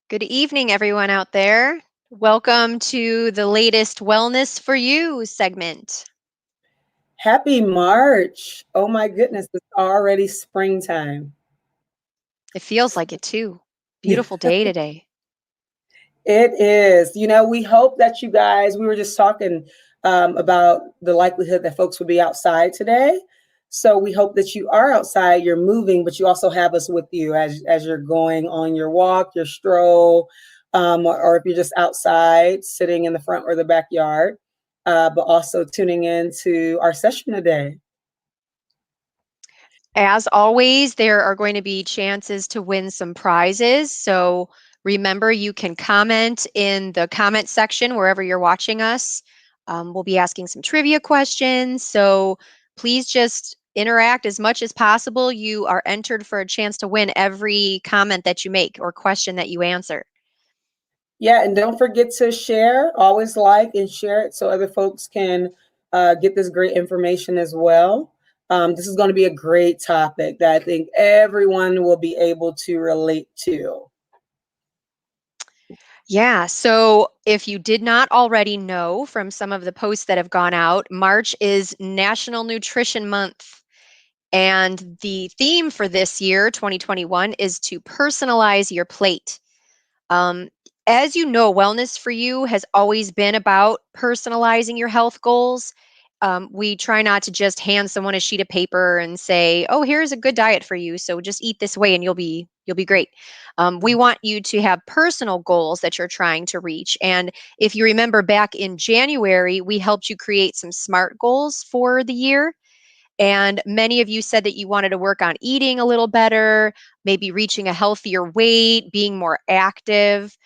Good evening, everyone out there. Welcome to the latest Wellness for You segment. Happy March. Oh my goodness, it's already springtime. It feels like it too. Beautiful day today. It is. We hope that you guys, we were just talking about the likelihood that folks will be outside today. So we hope that you are outside, you're moving, but you also have us with you as you're going on your walk, your stroll, or if you're just outside sitting in the front or the backyard, but also tuning in to our session today. As always, there are going to be chances to win some prizes. So remember, you can comment in the comment section wherever you're watching us. We'll be asking some trivia questions. So please just interact as much as possible. You are entered for a chance to win every comment that you make or question that you answer. Yeah, and don't forget to share. Always like and share it so other folks can get this great information as well. This is going to be a great topic that I think everyone will be able to relate to. Yeah. So if you did not already know from some of the posts that have gone out, March is National Nutrition Month. And the theme for this year, 2021, is to personalize your plate. Um, as you know, Wellness for You has always been about personalizing your health goals. We try not to just hand someone a sheet of paper and say, "Oh, here's a good diet for you. So just eat this way, and you'll be great." We want you to have personal goals that you're trying to reach. And if you remember back in January, we helped you create some SMART goals for the year. And many of you said that you wanted to work on eating a little better, maybe reaching a healthier weight, being more active.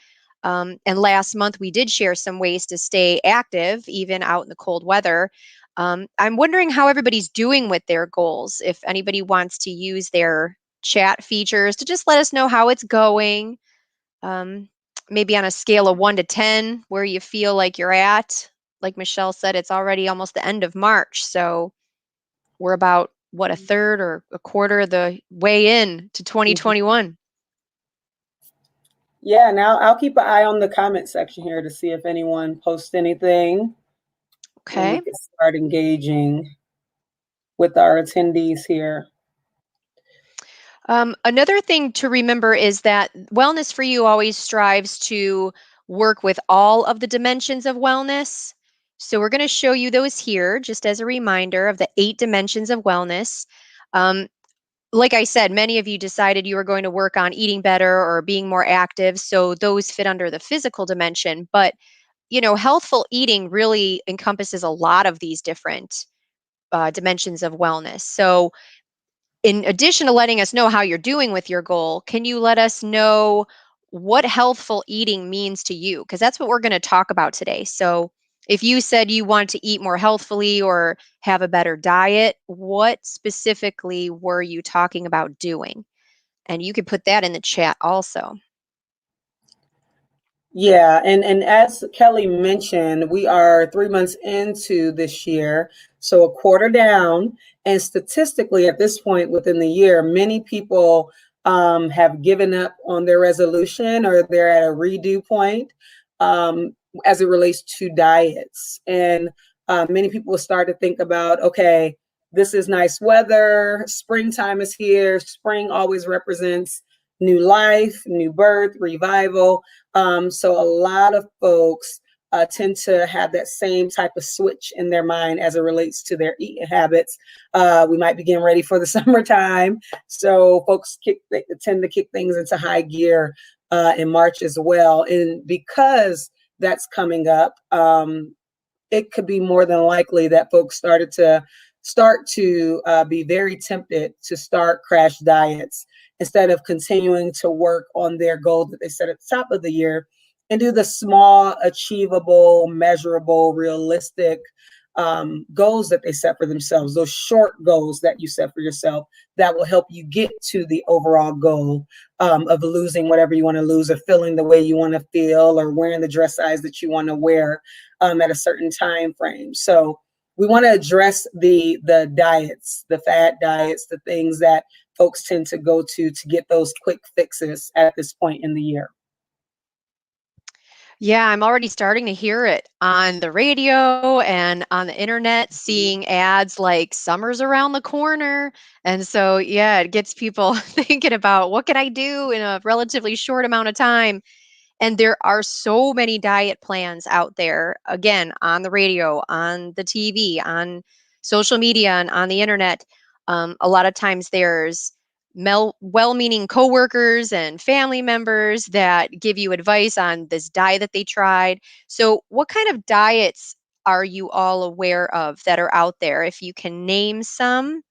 And last month, we did share some ways to stay active, even out in the cold weather. I'm wondering how everybody's doing with their goals. If anybody wants to use their chat features to just let us know how it's going, um, maybe on a scale of 1 to 10, where you feel like you're at. Like Michelle said, it's already almost the end of March. So we're about, what, a third or a quarter of the way in to Mhm. 2021. Yeah, now I'll keep an eye on the comment section here to see if anyone posts anything and we Okay. can start engaging with our attendees here. Another thing to remember is that Wellness for You always strives to work with all of the dimensions of wellness. So we're going to show you those here just as a reminder of the 8 dimensions of wellness. Um, like I said, many of you decided you were going to work on eating better or being more active. So those fit under the physical dimension. But, healthful eating really encompasses a lot of these different dimensions of wellness. So, in addition to letting us know how you're doing with your goal, can you let us know what healthful eating means to you? Because that's what we're going to talk about today. So, if you said you want to eat more healthfully or have a better diet, what specifically were you talking about doing? And you could put that in the chat also. Yeah, and as Kelly mentioned, we are 3 months into this year, so a quarter down. And statistically, at this point within the year, many people have given up on their resolution or they're at a redo point as it relates to diets. And many people start to think about, okay, this is nice weather, springtime is here. Spring always represents new life, new birth, revival. So a lot of folks tend to have that same type of switch in their mind as it relates to their eating habits. We might be getting ready for the summertime, so folks tend to kick things into high gear in March as well. And because that's coming up, it could be more than likely that folks start to be very tempted to start crash diets instead of continuing to work on their goal that they set at the top of the year and do the small, achievable, measurable, realistic goals that they set for themselves, those short goals that you set for yourself that will help you get to the overall goal of losing whatever you want to lose or feeling the way you want to feel or wearing the dress size that you want to wear at a certain time frame. So we want to address the diets, the fad diets, the things that folks tend to go to get those quick fixes at this point in the year. Yeah, I'm already starting to hear it on the radio and on the internet, seeing ads like summer's around the corner. And so, yeah, it gets people thinking about what can I do in a relatively short amount of time. And there are so many diet plans out there, again, on the radio, on the TV, on social media, and on the internet. A lot of times there's well meaning coworkers and family members that give you advice on this diet that they tried. So, what kind of diets are you all aware of that are out there? If you can name some,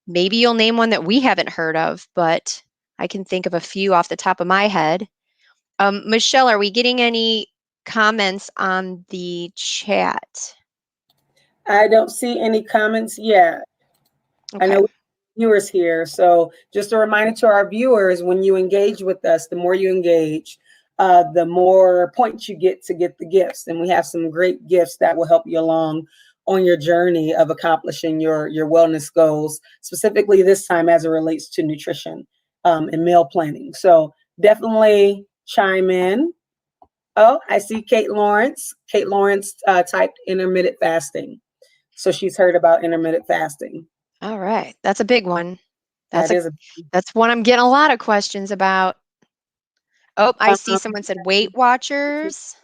maybe you'll name one that we haven't heard of, but I can think of a few off the top of my head. Michelle, are we getting any comments on the chat? I don't see any comments yet. I know Okay. we have viewers here. So just a reminder to our viewers, when you engage with us, the more you engage, the more points you get to get the gifts. And we have some great gifts that will help you along on your journey of accomplishing your wellness goals, specifically this time as it relates to nutrition and meal planning. So definitely chime in. Oh, I see Kate Lawrence. Kate Lawrence typed intermittent fasting. So she's heard about intermittent fasting. All right. That's a big one. That's That a is a that's one I'm getting a lot of questions about. Oh, I see um, someone said Weight Watchers.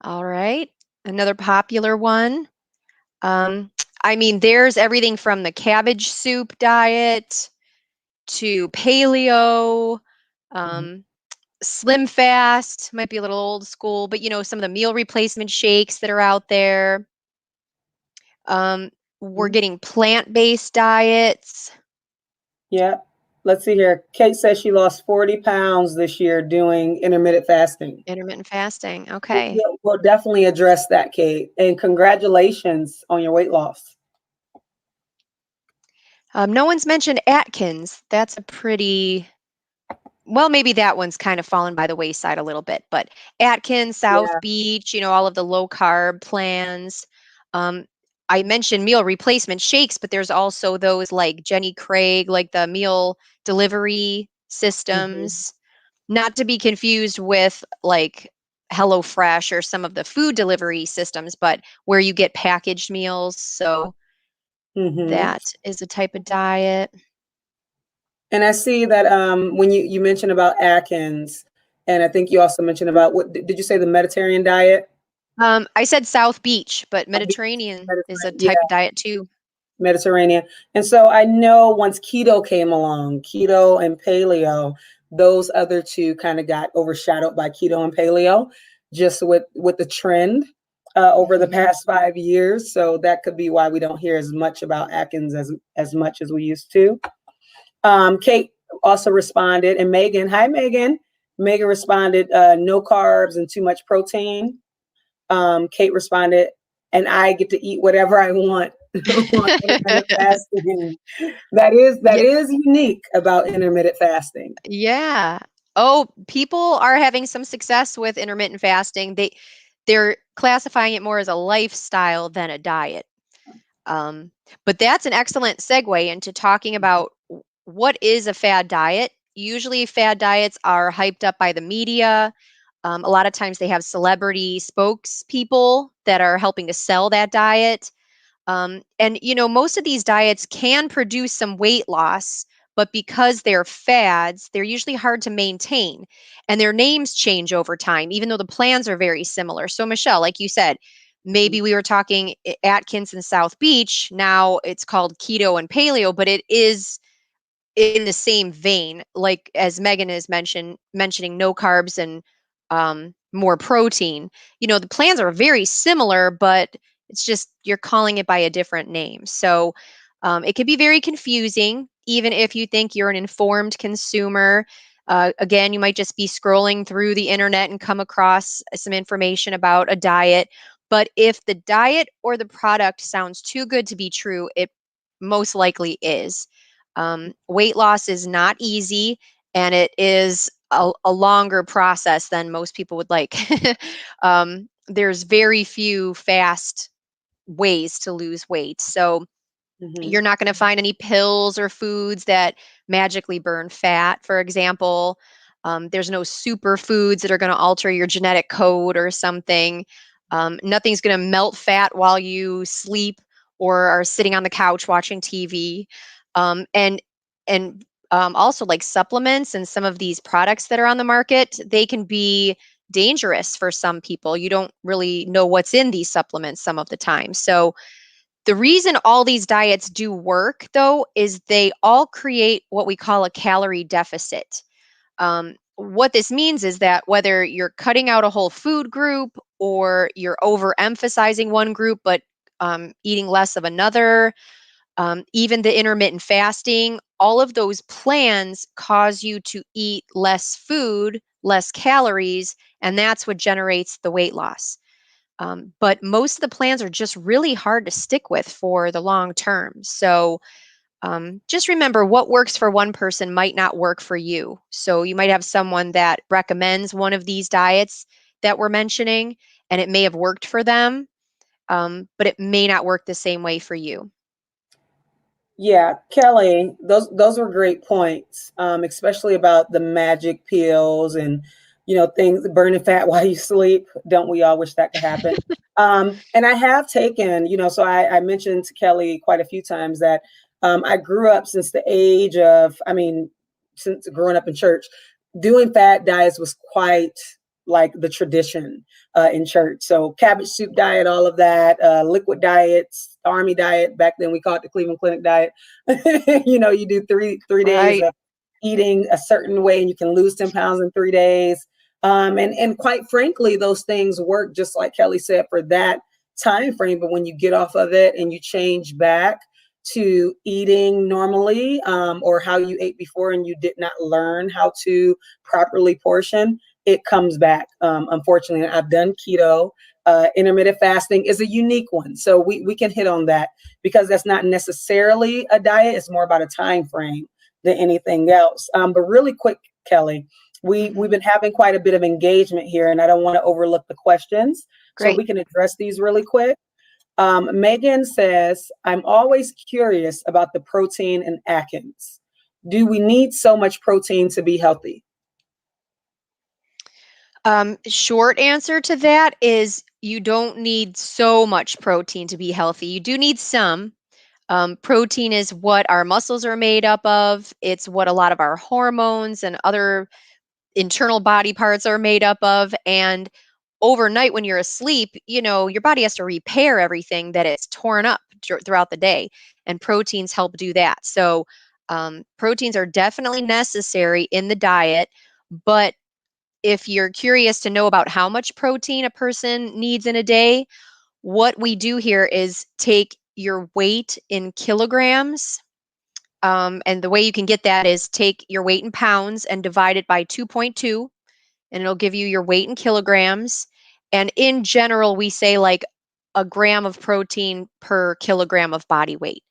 All right. Another popular one. Um, I mean, there's everything from the cabbage soup diet to paleo, um, slim fast, might be a little old school, but some of the meal replacement shakes that are out there. Um, we're mhm. getting plant-based diets, Yeah. Let's see here. Kate says she lost 40 pounds this year doing intermittent fasting. intermittent fasting. Okay. We'll definitely address that, Kate. And congratulations on your weight loss. No one's mentioned Atkins. That's a pretty, well, maybe that one's kind of fallen by the wayside a little bit, but Atkins, South Yeah. Beach, all of the low carb plans. Um, I mentioned meal replacement shakes, but there's also those like Jenny Craig, like the meal delivery Hmm. systems, not to be confused with like HelloFresh or some of the food delivery systems, but where you get packaged meals. So Hmm. that is a type of diet. And I see that when you mentioned about Atkins, and I think you also mentioned about what did you say the Mediterranean diet? I said South Beach, but I'll be Mediterranean is a Yeah, type of diet too. Mediterranean. And so I know once keto came along, keto and paleo, those other two kind of got overshadowed by keto and paleo, just with the trend over the Hmm. past 5 years. So that could be why we don't hear as much about Atkins as much as we used to. Kate also responded, and Megan, hi Megan. Megan responded, no carbs and too much protein. Kate responded, and I get to eat whatever I want on intermittent fasting. That Yeah, is unique about intermittent fasting. yeah. Oh, people are having some success with intermittent fasting. They're classifying it more as a lifestyle than a diet. Um, but that's an excellent segue into talking about what is a fad diet. Usually, fad diets are hyped up by the media. A lot of times, they have celebrity spokespeople that are helping to sell that diet. And most of these diets can produce some weight loss, but because they're fads, they're usually hard to maintain. And their names change over time, even though the plans are very similar. So, Michelle, like you said, maybe we were talking Atkins and South Beach. Now it's called keto and paleo, but it is in the same vein, like as Megan is mentioning no carbs and more protein. The plans are very similar, but it's just you're calling it by a different name. So it can be very confusing, even if you think you're an informed consumer. Again, you might just be scrolling through the internet and come across some information about a diet. But if the diet or the product sounds too good to be true, it most likely is. Weight loss is not easy, and it is a longer process than most people would like. There's very few fast ways to lose weight. So Mm-hmm. you're not going to find any pills or foods that magically burn fat, for example. There's no superfoods that are going to alter your genetic code or something. Nothing's going to melt fat while you sleep or are sitting on the couch watching TV. And also like supplements and some of these products that are on the market, they can be dangerous for some people. You don't really know what's in these supplements some of the time. So the reason all these diets do work, though, is they all create what we call a calorie deficit. What this means is that whether you're cutting out a whole food group or you're overemphasizing one group but eating less of another, even the intermittent fasting, all of those plans cause you to eat less food, less calories, and that's what generates the weight loss. But most of the plans are just really hard to stick with for the long term. So just remember what works for one person might not work for you. So you might have someone that recommends one of these diets that we're mentioning, and it may have worked for them, but it may not work the same way for you. Yeah, Kelly, those were great points, especially about the magic pills and things burning fat while you sleep. Don't we all wish that could happen? And I have taken, so I mentioned to Kelly quite a few times that I grew up since the age of, since growing up in church, doing fat diets was quite like the tradition in church. So cabbage soup diet, all of that, liquid diets, army diet. Back then we called it the Cleveland Clinic diet. You do three days Right. of eating a certain way and you can lose 10 pounds in 3 days. And quite frankly, those things work just like Kelly said for that time frame. But when you get off of it and you change back to eating normally, or how you ate before and you did not learn how to properly portion, it comes back. Unfortunately, I've done keto. Intermittent fasting is a unique one. So we can hit on that because that's not necessarily a diet. It's more about a time frame than anything else. But really quick, Kelly, we've been having quite a bit of engagement here, and I don't want to overlook the questions. So Great. we can address these really quick. Megan says, I'm always curious about the protein in Atkins. Do we need so much protein to be healthy? Short answer to that is you don't need so much protein to be healthy. You do need some. Protein is what our muscles are made up of. It's what a lot of our hormones and other internal body parts are made up of. And overnight, when you're asleep, your body has to repair everything that it's torn up throughout the day. And proteins help do that. So, proteins are definitely necessary in the diet. But if you're curious to know about how much protein a person needs in a day, what we do here is take your weight in kilograms. And the way you can get that is take your weight in pounds and divide it by 2.2, and it'll give you your weight in kilograms. And in general, we say like a gram of protein per kilogram of body weight.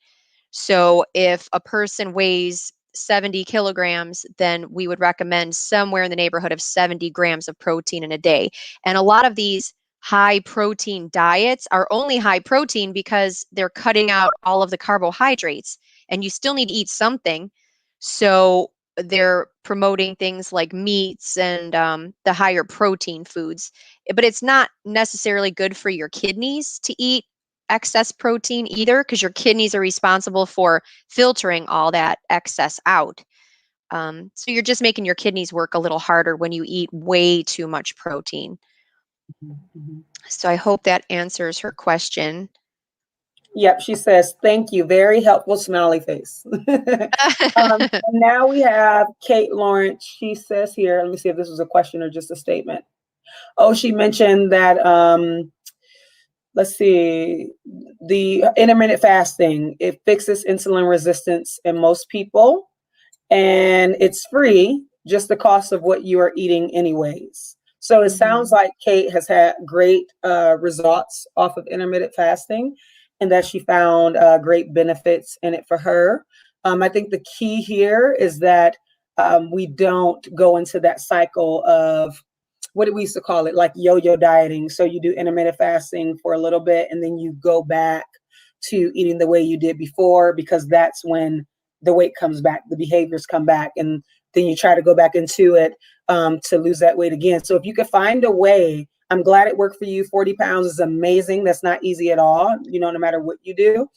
So if a person weighs 70 kilograms, then we would recommend somewhere in the neighborhood of 70 grams of protein in a day. And a lot of these high protein diets are only high protein because they're cutting out all of the carbohydrates, and you still need to eat something. So they're promoting things like meats and the higher protein foods. But it's not necessarily good for your kidneys to eat excess protein either, because your kidneys are responsible for filtering all that excess out. So you're just making your kidneys work a little harder when you eat way too much protein. Mhm. So I hope that answers her question. Yep, she says, thank you. Very helpful smiley face. And now we have Kate Lawrence. She says here, let me see if this was a question or just a statement. Oh, she mentioned that, let's see, the intermittent fasting, it fixes insulin resistance in most people, and it's free, just the cost of what you are eating anyways. So it sounds Mhm. like Kate has had great results off of intermittent fasting and that she found great benefits in it for her. I think the key here is that we don't go into that cycle of what did we used to call it, like yo-yo dieting. So you do intermittent fasting for a little bit and then you go back to eating the way you did before, because that's when the weight comes back, the behaviors come back. And then you try to go back into it to lose that weight again. So if you could find a way, I'm glad it worked for you. 40 pounds is amazing. That's not easy at all, no matter what you do.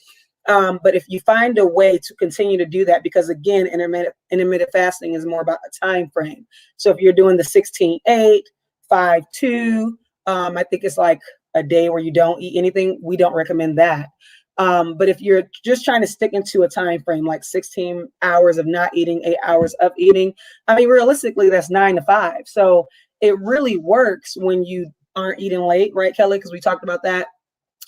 But if you find a way to continue to do that, because again, intermittent fasting is more about a time frame. So if you're doing the 16-8, 5-2, I think it's like a day where you don't eat anything. We don't recommend that. But if you're just trying to stick into a time frame, like 16 hours of not eating, 8 hours of eating, I mean, realistically, that's 9 to 5. So it really works when you aren't eating late, right, Kelly? Because we talked about that.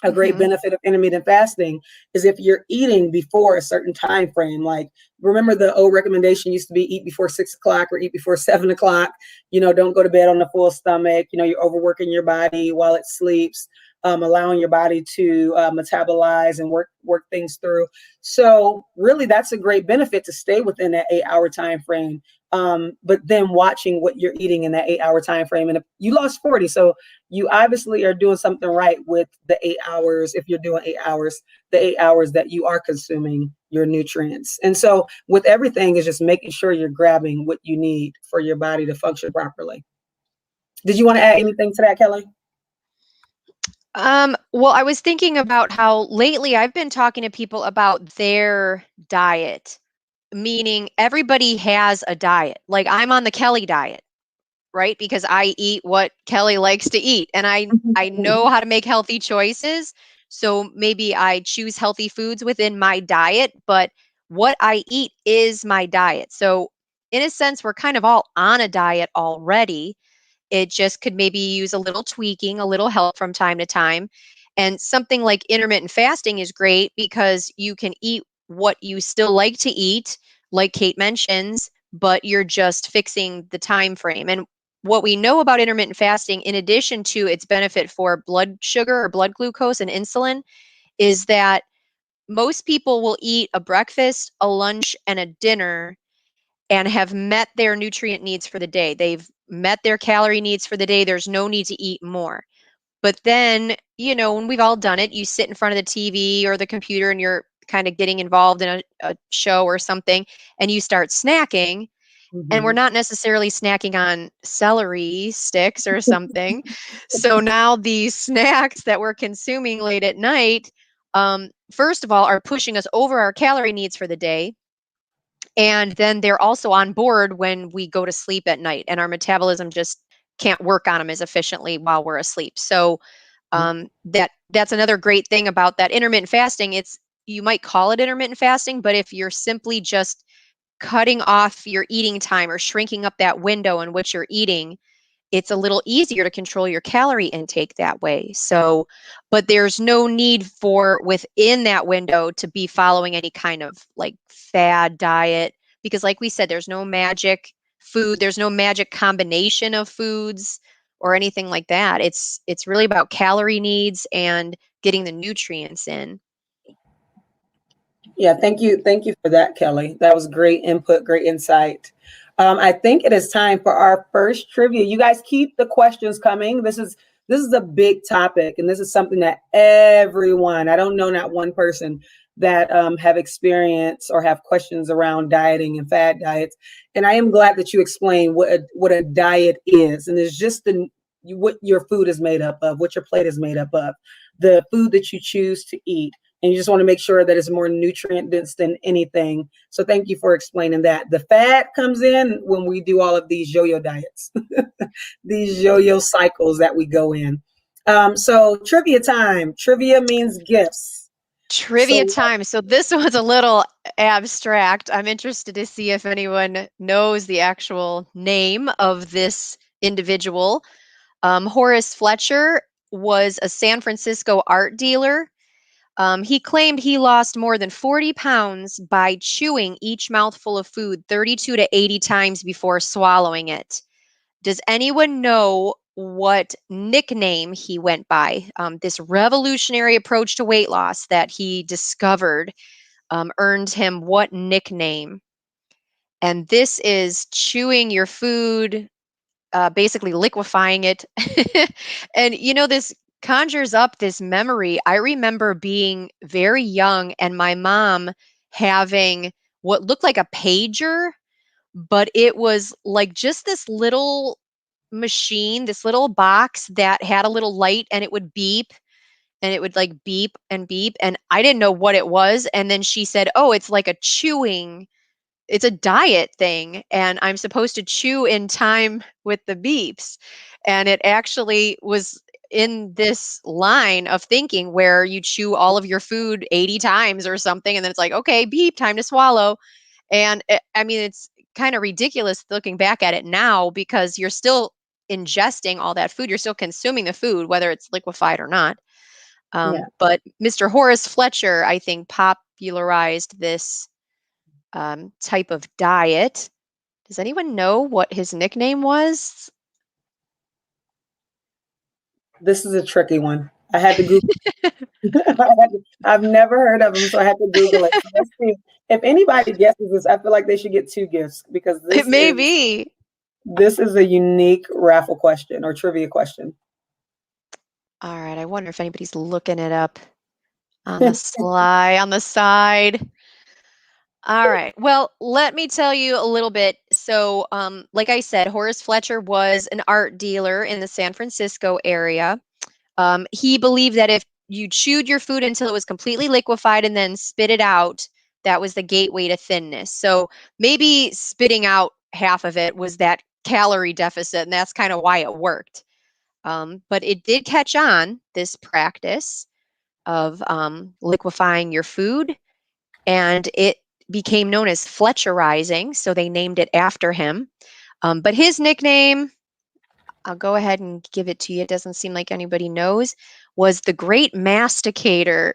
A great Hmm. benefit of intermittent fasting is if you're eating before a certain time frame. Like, remember the old recommendation used to be eat before 6 o'clock or eat before 7 o'clock. Don't go to bed on a full stomach. You're overworking your body while it sleeps, allowing your body to metabolize and work things through. So really, that's a great benefit to stay within that 8 hour time frame. But then watching what you're eating in that 8 hour time frame, and if you lost 40, so you obviously are doing something right with the 8 hours. If you're doing 8 hours, the 8 hours that you are consuming your nutrients. And so with everything is just making sure you're grabbing what you need for your body to function properly. Did you want to add anything to that, Kelly? Well, I was thinking about how lately I've been talking to people about their diet, meaning everybody has a diet. Like I'm on the Kelly diet, right? Because I eat what Kelly likes to eat and I know how to make healthy choices. So maybe I choose healthy foods within my diet, but what I eat is my diet. So in a sense, we're kind of all on a diet already. It just could maybe use a little tweaking, a little help from time to time. And something like intermittent fasting is great because you can eat what you still like to eat, like Kate mentions, but you're just fixing the time frame. And what we know about intermittent fasting, in addition to its benefit for blood sugar or blood glucose and insulin, is that most people will eat a breakfast, a lunch, and a dinner and have met their nutrient needs for the day. They've met their calorie needs for the day. There's no need to eat more. But then, when we've all done it, you sit in front of the TV or the computer and you're kind of getting involved in a show or something and you start snacking. And we're Mhm. not necessarily snacking on celery sticks or something. So now these snacks that we're consuming late at night, first of all, are pushing us over our calorie needs for the day. And then they're also on board when we go to sleep at night, and our metabolism just can't work on them as efficiently while we're asleep. So that's another great thing about that intermittent fasting. It's you might call it intermittent fasting, but if you're simply just cutting off your eating time or shrinking up that window in which you're eating, it's a little easier to control your calorie intake that way. So, but there's no need for within that window to be following any kind of like fad diet because like we said there's no magic food, there's no magic combination of foods or anything like that. It's really about calorie needs and getting the nutrients in. Yeah, thank you for that, Kelly. That was great input, great insight. I think it is time for our first trivia. You guys keep the questions coming. This is a big topic, and this is something that everyone, I don't know not one person that have experience or have questions around dieting and fad diets. And I am glad that you explained what a diet is, and it's just what your food is made up of, what your plate is made up of, the food that you choose to eat, and you just want to make sure that it's more nutrient dense than anything. So thank you for explaining that. The fad comes in when we do all of these yo-yo diets, these yo-yo cycles that we go in. So trivia time. Trivia means gifts. Trivia So time. So this was a little abstract. I'm interested to see if anyone knows the actual name of this individual. Horace Fletcher was a San Francisco art dealer. He claimed he lost more than 40 pounds by chewing each mouthful of food 32 to 80 times before swallowing it. Does anyone know what nickname he went by? This revolutionary approach to weight loss that he discovered earned him what nickname? And this is chewing your food, basically liquefying it. And this conjures up this memory. I remember being very young and my mom having what looked like a pager but it was like just this little machine, this little box that had a little light and it would beep and it would like beep and beep. And I didn't know what it was. And then she said, "Oh, it's like a chewing, it's a diet thing. And I'm supposed to chew in time with the beeps." And it actually was in this line of thinking where you chew all of your food 80 times or something. And then it's like, okay, beep, time to swallow. And I mean, it's kind of ridiculous looking back at it now because you're still ingesting all that food. You're still consuming the food, whether it's liquefied or not. Yeah. But Mr. Horace Fletcher, I think, popularized this type of diet. Does anyone know what his nickname was? This is a tricky one. I had to Google. I've never heard of him, so I had to Google it. So let's see. If anybody guesses this, I feel like they should get 2 gifts because It may be. this is a unique raffle question or trivia question. All right. I wonder if anybody's looking it up on the on the side. All right. Well, let me tell you a little bit. So, like I said, Horace Fletcher was an art dealer in the San Francisco area. He believed that if you chewed your food until it was completely liquefied and then spit it out, that was the gateway to thinness. So maybe spitting out half of it was that calorie deficit, and that's kind of why it worked. But it did catch on, this practice of liquefying your food, and it became known as Fletcherizing. So they named it after him. But his nickname, I'll go ahead and give it to you. It doesn't seem like anybody knows, was the Great Masticator.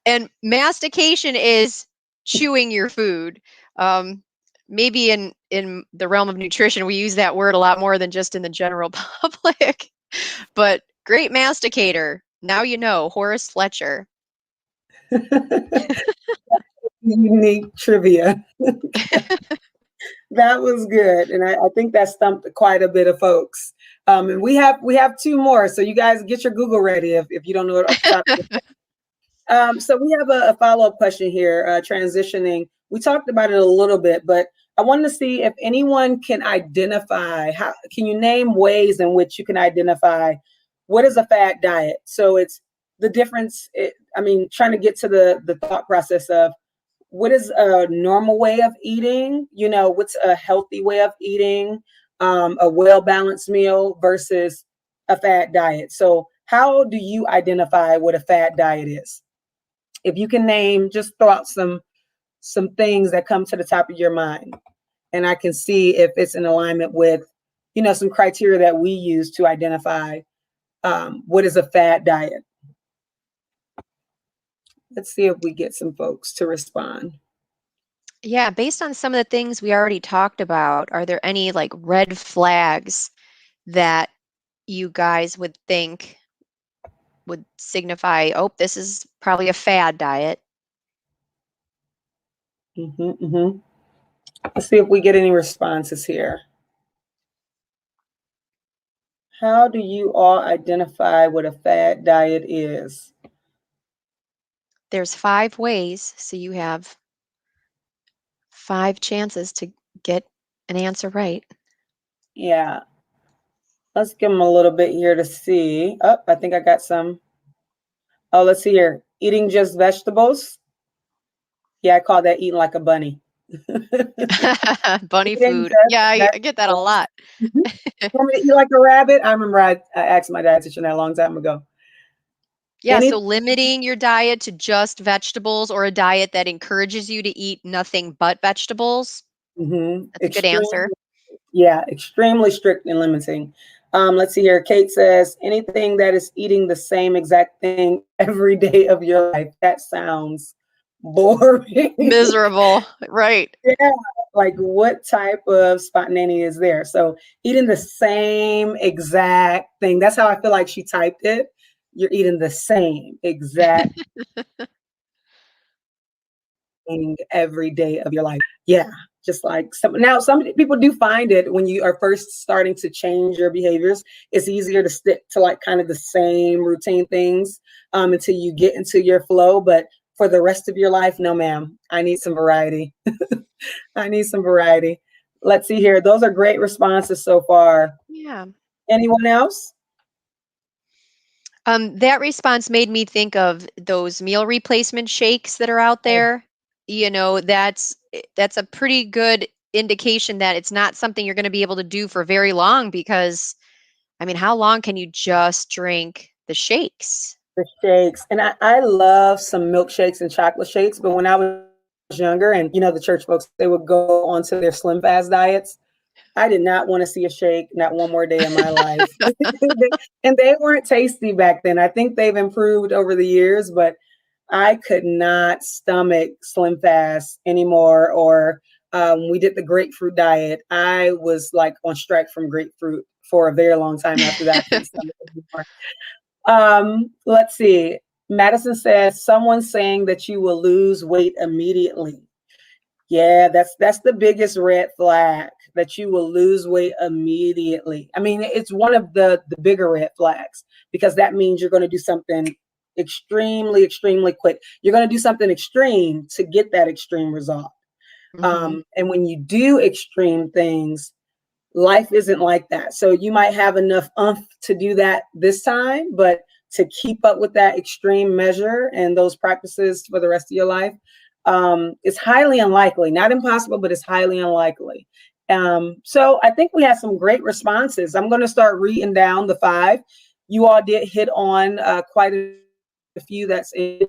And mastication is chewing your food. Um, Maybe in the realm of nutrition, we use that word a lot more than just in the general public. But Great Masticator. Now you know, Horace Fletcher. Unique trivia. That was good, and I think that stumped quite a bit of folks. And we have 2 more, so you guys get your Google ready if you don't know it off the top of your head. So we have a follow-up question here, transitioning. We talked about it a little bit, but I wanted to see if anyone can identify, can you name ways in which you can identify what is a fad diet? So it's the difference, I mean, trying to get to the thought process of what is a normal way of eating, what's a healthy way of eating, a well-balanced meal versus a fad diet. So how do you identify what a fad diet is? If you can name, just throw out some things that come to the top of your mind, and I can see if it's in alignment with some criteria that we use to identify what is a fad diet. Let's see if we get some folks to respond. Yeah, based on some of the things we already talked about, are there any like red flags that you guys would think would signify, oh, this is probably a fad diet? Let's see if we get any responses here. How do you all identify what a fad diet is? There's 5 ways, so you have 5 chances to get an answer right. Yeah. Let's give them a little bit here to see. Oh, I think I got some. Oh, let's see here. Eating just vegetables. Yeah, I call that eating like a bunny. Bunny Eating food. Yeah, just I get that a vegetables. lot. You want me to eat like a rabbit? I remember I asked my dietitian that a long time ago. Yeah, so Anything limiting your diet to just vegetables or a diet that encourages you to eat nothing but vegetables. That's a good answer. extremely strict and limiting. Let's see here. Kate says anything that is eating the same exact thing every day of your life. That sounds boring. Miserable, right. Yeah, like what type of spontaneity is there? So eating the same exact thing. That's how I feel like she typed it. You're eating the same exact thing every day of your life. Yeah, just like some people do find it when you are first starting to change your behaviors. It's easier to stick to like kind of the same routine things until you get into your flow. But for the rest of your life, no, ma'am, I need some variety. I need some variety. Let's see here. Those are great responses so far. Yeah. Anyone else? That response made me think of those meal replacement shakes that are out Oh, there. That's a pretty good indication that it's not something you're going to be able to do for very long because, I mean, how long can you just drink the shakes? the shakes. And I love some milkshakes and chocolate shakes, but when I was younger and the church folks, they would go onto their slim fast diets. I did not want to see a shake, not one more day in my life. And they weren't tasty back then. I think they've improved over the years, but I could not stomach Slim Fast anymore. Or we did the grapefruit diet. I was like on strike from grapefruit for a very long time after that. I couldn't stomach it anymore. Let's see. Madison says, someone saying that you will lose weight immediately. Yeah, that's the biggest red flag, that you will lose weight immediately. I mean, it's one of the bigger red flags, because that means you're going to do something extremely quick. You're going to do something extreme to get that extreme result. Hmm. And when you do extreme things, life isn't like that. So you might have enough umph to do that this time, but to keep up with that extreme measure and those practices for the rest of your life, it's highly unlikely. Not impossible, but it's highly unlikely. So I think we have some great responses. I'm going to start reading down the 5. You all did hit on quite a few that's in.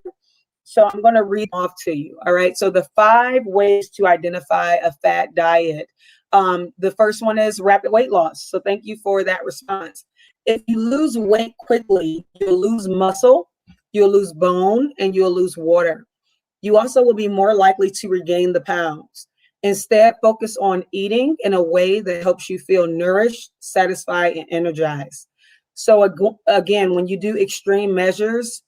So I'm going to read off to you. All right. So the 5 ways to identify a fat diet. The first one is rapid weight loss. So thank you for that response. If you lose weight quickly, you'll lose muscle, you'll lose bone, and you'll lose water. You also will be more likely to regain the pounds. Instead, focus on eating in a way that helps you feel nourished, satisfied, and energized. So again, when you do extreme measures,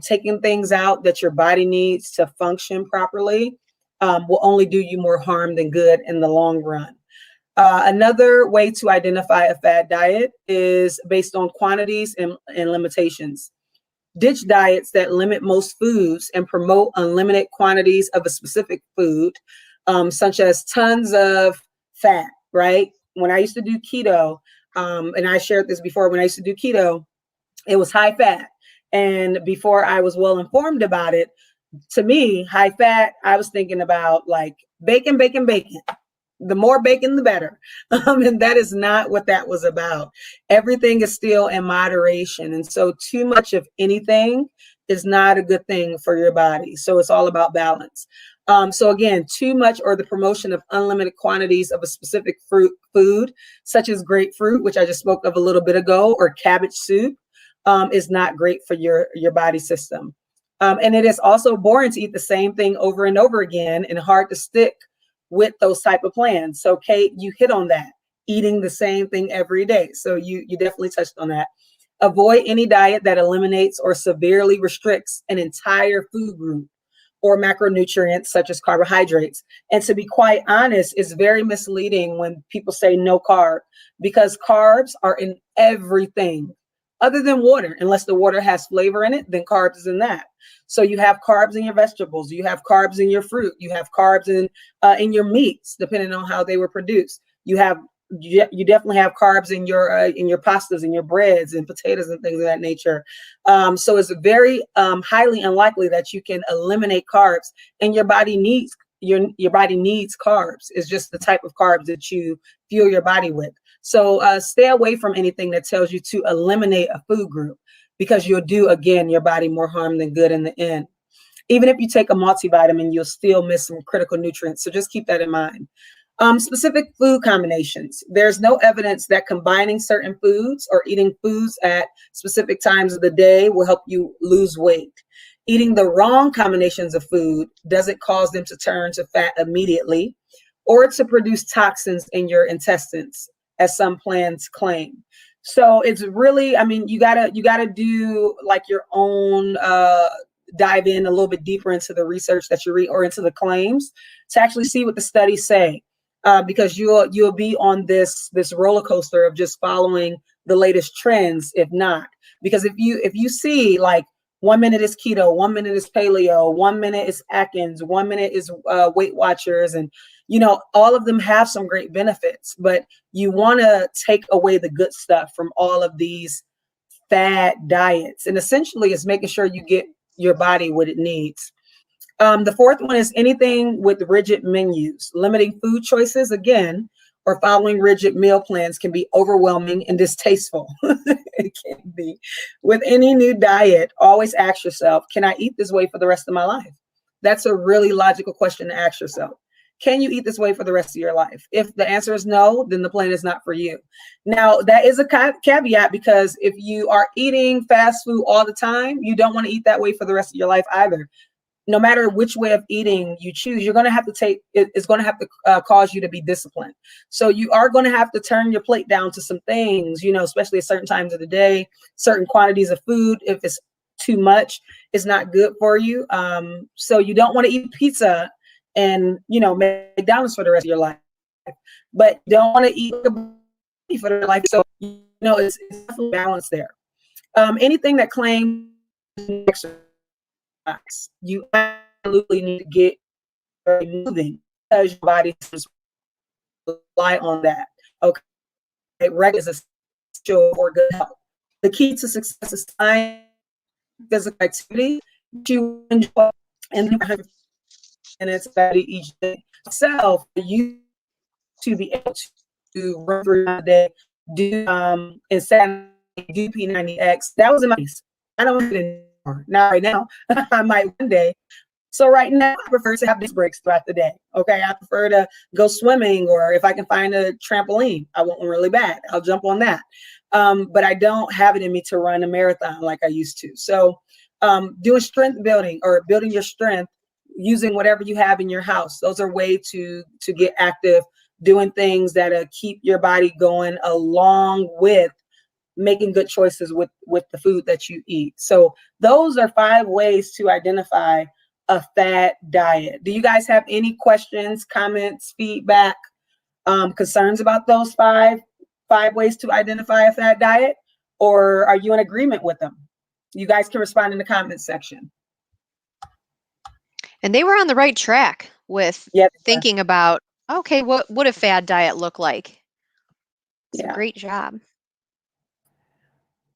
taking things out that your body needs to function properly will only do you more harm than good in the long run. Another way to identify a fad diet is based on quantities and limitations. Ditch diets that limit most foods and promote unlimited quantities of a specific food, such as tons of fat, right? When I used to do keto, and I shared this before, when I used to do keto, it was high fat. And before I was well informed about it, to me, high fat, I was thinking about like bacon, bacon, bacon. The more bacon, the better. And that is not what that was about. Everything is still in moderation. And so too much of anything is not a good thing for your body. So it's all about balance. So again, too much or the promotion of unlimited quantities of a specific food, such as grapefruit, which I just spoke of a little bit ago, or cabbage soup, is not great for your body system. And it is also boring to eat the same thing over and over again and hard to stick with those type of plans. So Kate, you hit on that, eating the same thing every day. So you definitely touched on that. Avoid any diet that eliminates or severely restricts an entire food group or macronutrients such as carbohydrates. And to be quite honest, it's very misleading when people say no carb, because carbs are in everything other than water. Unless the water has flavor in it, then carbs is in that. So you have carbs in your vegetables, you have carbs in your fruit, you have carbs in your meats, depending on how they were produced. You definitely have carbs in your pastas and your breads and potatoes and things of that nature. So it's very highly unlikely that you can eliminate carbs, and your body needs carbs. It's just the type of carbs that you fuel your body with. So stay away from anything that tells you to eliminate a food group, because you'll do, again, your body more harm than good in the end. Even if you take a multivitamin, you'll still miss some critical nutrients. So just keep that in mind. Specific food combinations. There's no evidence that combining certain foods or eating foods at specific times of the day will help you lose weight. Eating the wrong combinations of food doesn't cause them to turn to fat immediately or to produce toxins in your intestines, as some plans claim. So it's really, I mean, you gotta do like your own dive in a little bit deeper into the research that you read or into the claims to actually see what the studies say, because you'll be on this roller coaster of just following the latest trends, if not. Because if you see like 1 minute is keto, 1 minute is paleo, 1 minute is Atkins, 1 minute is Weight Watchers, and all of them have some great benefits, but you want to take away the good stuff from all of these fad diets. And essentially, it's making sure you get your body what it needs. The fourth one is anything with rigid menus. Limiting food choices, again, or following rigid meal plans can be overwhelming and distasteful. It can be. With any new diet, always ask yourself, can I eat this way for the rest of my life? That's a really logical question to ask yourself. Can you eat this way for the rest of your life? If the answer is no, then the plan is not for you. Now, that is a caveat, because if you are eating fast food all the time, you don't want to eat that way for the rest of your life either. No matter which way of eating you choose, you're going to have to it's going to have to cause you to be disciplined. So you are going to have to turn your plate down to some things, especially at certain times of the day, certain quantities of food. If it's too much, it's not good for you. So you don't want to eat pizza and, McDonald's for the rest of your life, but you don't want to eat for their life. So, it's definitely balance there. Anything that claims exercise, you absolutely need to get moving, because your body rely on that. Okay, rest is essential for good health. The key to success is time, physical activity you enjoy, and 100 minutes each day. So for you to be able to run through the day, do insanity, do P90X, that was in my case. I don't do it anymore. Now, right now, I might one day. So right now, I prefer to have these breaks throughout the day. Okay, I prefer to go swimming, or if I can find a trampoline, I want one really bad, I'll jump on that. But I don't have it in me to run a marathon like I used to. So doing strength building, or building your strength using whatever you have in your house. Those are ways to get active, doing things that keep your body going, along with making good choices with the food that you eat. So those are 5 ways to identify a fad diet. Do you guys have any questions, comments, feedback, concerns about those five ways to identify a fad diet? Or are you in agreement with them? You guys can respond in the comments section. And they were on the right track with Yes. thinking about, okay, what would a fad diet look like? So Yeah. great job.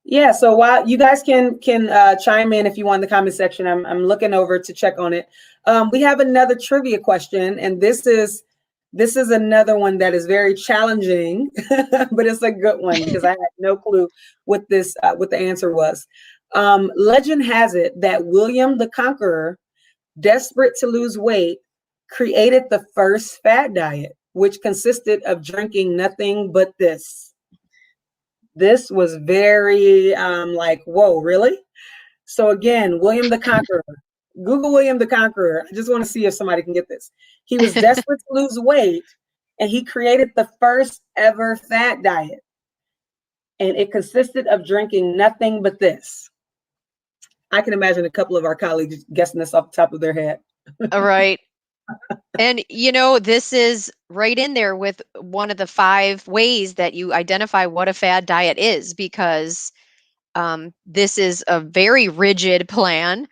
Yeah, so while you guys can chime in if you want in the comment section, I'm looking over to check on it. We have another trivia question, and this is another one that is very challenging, but it's a good one because I had no clue what the answer was. Legend has it that William the Conqueror, desperate to lose weight, created the first fad diet, which consisted of drinking nothing but this. This was very like, whoa, really? So again, William the Conqueror. Google William the Conqueror. I just want to see if somebody can get this. He was desperate to lose weight, and he created the first ever fat diet. And it consisted of drinking nothing but this. I can imagine a couple of our colleagues guessing this off the top of their head. All right. And this is right in there with one of the 5 ways that you identify what a fad diet is, because this is a very rigid plan.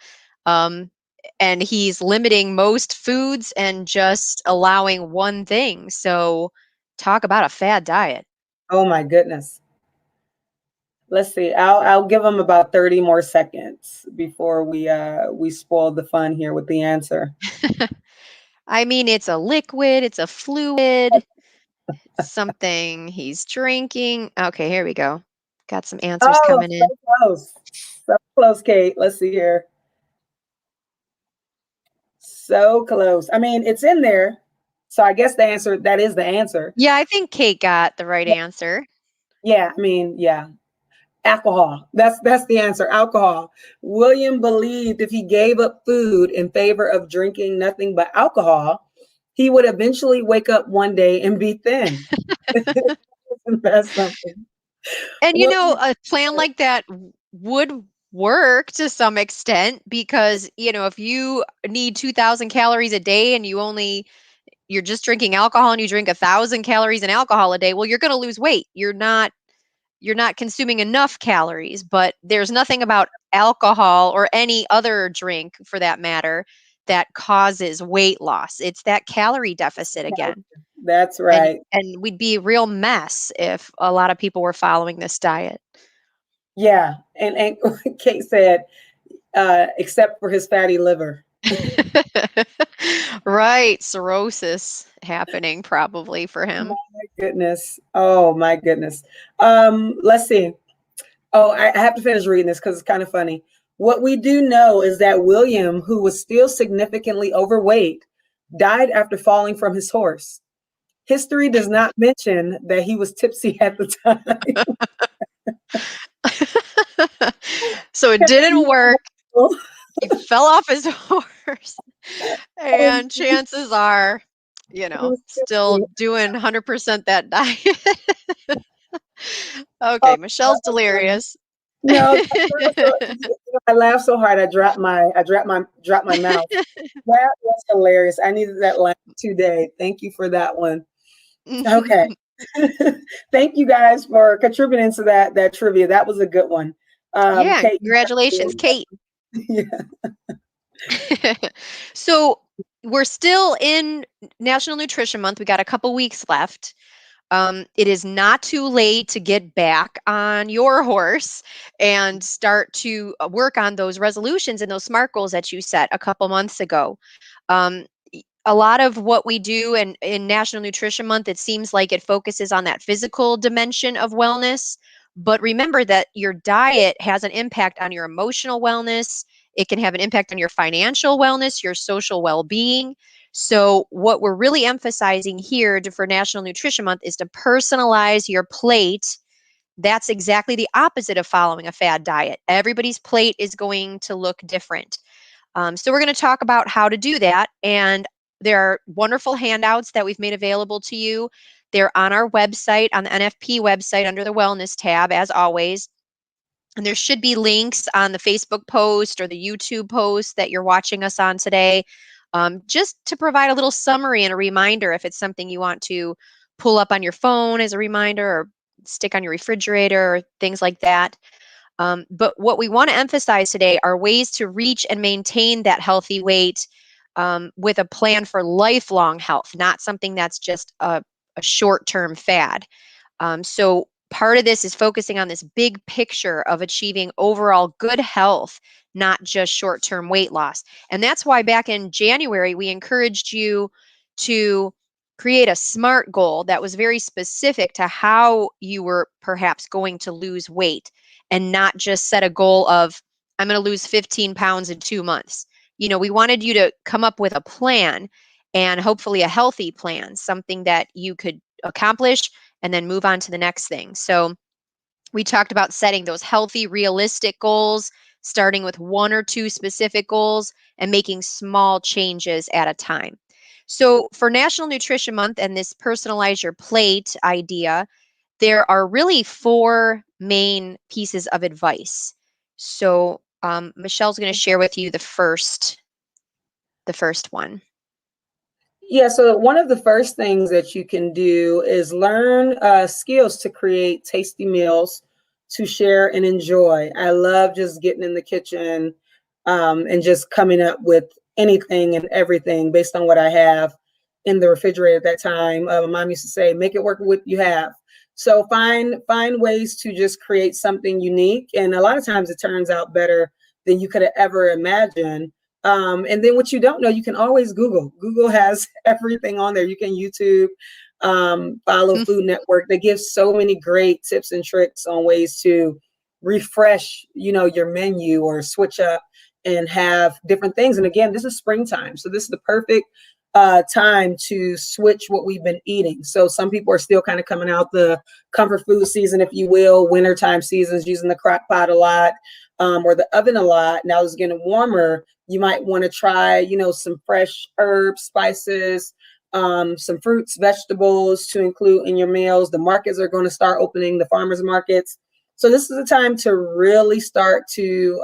And he's limiting most foods and just allowing one thing. So talk about a fad diet. Oh my goodness. Let's see. I'll give them about 30 more seconds before we spoil the fun here with the answer. I mean, it's a liquid, it's a fluid, something he's drinking. Okay, here we go. Got some answers Oh, coming in. so close. So close, Kate. Let's see here. So close. I mean, it's in there. So I guess that is the answer. Yeah, I think Kate got the right answer. Yeah, I mean, yeah. Alcohol. That's the answer. Alcohol. William believed if he gave up food in favor of drinking nothing but alcohol, he would eventually wake up one day and be thin. That's something. And Well, a plan like that would work to some extent, because, if you need 2000 calories a day and you're just drinking alcohol, and you drink 1000 calories in alcohol a day, well, you're going to lose weight. You're not consuming enough calories. But there's nothing about alcohol, or any other drink for that matter, that causes weight loss. It's that calorie deficit again. That's And right. and we'd be a real mess if a lot of people were following this diet. Yeah. And Kate said, except for his fatty liver. Right, cirrhosis happening probably for him. My goodness. Oh my goodness. Let's see. Oh, I have to finish reading this because it's kind of funny. What we do know is that William, who was still significantly overweight, died after falling from his horse. History does not mention that he was tipsy at the time. So it didn't work. He fell off his horse, and chances are, still doing 100% that diet. Oh, Okay, Michelle's delirious. no, I laughed so hard dropped my mouth. That was hilarious. I needed that laugh today. Thank you for that one. Okay. Thank you guys for contributing to that trivia. That was a good one. Yeah, Kate, congratulations, Kate. yeah. So we're still in National Nutrition Month. We got a couple weeks left. It is not too late to get back on your horse and start to work on those resolutions and those SMART goals that you set a couple months ago. Um, a lot of what we do in National Nutrition Month, it seems like it focuses on that physical dimension of wellness. But remember that your diet has an impact on your emotional wellness. It can have an impact on your financial wellness, your social well being. So, what we're really emphasizing here for National Nutrition Month is to personalize your plate. That's exactly the opposite of following a fad diet. Everybody's plate is going to look different. So we're going to talk about how to do that. And there are wonderful handouts that we've made available to you. They're on our website, on the NFP website under the Wellness tab, as always. And there should be links on the Facebook post or the YouTube post that you're watching us on today, just to provide a little summary and a reminder if it's something you want to pull up on your phone as a reminder or stick on your refrigerator or things like that. But what we want to emphasize today are ways to reach and maintain that healthy weight with a plan for lifelong health, not something that's just a short term fad. So, part of this is focusing on this big picture of achieving overall good health, not just short term weight loss. And that's why back in January, we encouraged you to create a SMART goal that was very specific to how you were perhaps going to lose weight and not just set a goal of, I'm going to lose 15 pounds in 2 months. We wanted you to come up with a plan and hopefully a healthy plan, something that you could accomplish and then move on to the next thing. So we talked about setting those healthy, realistic goals, starting with one or two specific goals and making small changes at a time. So for National Nutrition Month and this personalize your plate idea, there are really four main pieces of advice. So Michelle's going to share with you the first one. Yeah, so one of the first things that you can do is learn skills to create tasty meals to share and enjoy. I love just getting in the kitchen and just coming up with anything and everything based on what I have in the refrigerator at that time. My mom used to say, "Make it work with what you have." So find ways to just create something unique, and a lot of times it turns out better than you could have ever imagined. And then what you don't know, you can always Google. Google has everything on there. You can YouTube, follow Food Network. They give so many great tips and tricks on ways to refresh, your menu or switch up and have different things. And again, this is springtime. So this is the perfect time to switch what we've been eating. So some people are still kind of coming out the comfort food season, if you will, wintertime seasons, using the crock pot a lot, or the oven a lot. Now it's getting warmer. You might want to try, some fresh herbs, spices, some fruits, vegetables to include in your meals. The markets are going to start opening, the farmers markets. So this is the time to really start to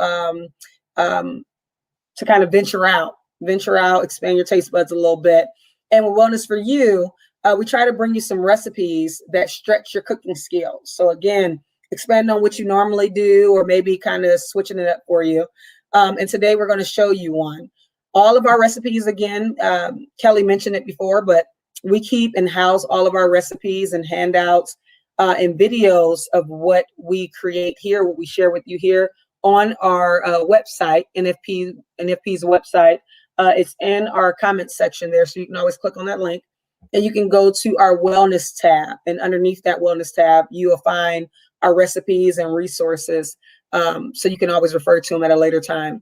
kind of venture out, expand your taste buds a little bit. And with Wellness for You, we try to bring you some recipes that stretch your cooking skills. So again, expand on what you normally do, or maybe kind of switching it up for you. And today we're going to show you one. All of our recipes, again, Kelly mentioned it before, but we keep and house all of our recipes and handouts and videos of what we create here, what we share with you here on our website, NFP's website. It's in our comment section there, so you can always click on that link. And you can go to our wellness tab. And underneath that wellness tab, you will find our recipes and resources. So you can always refer to them at a later time.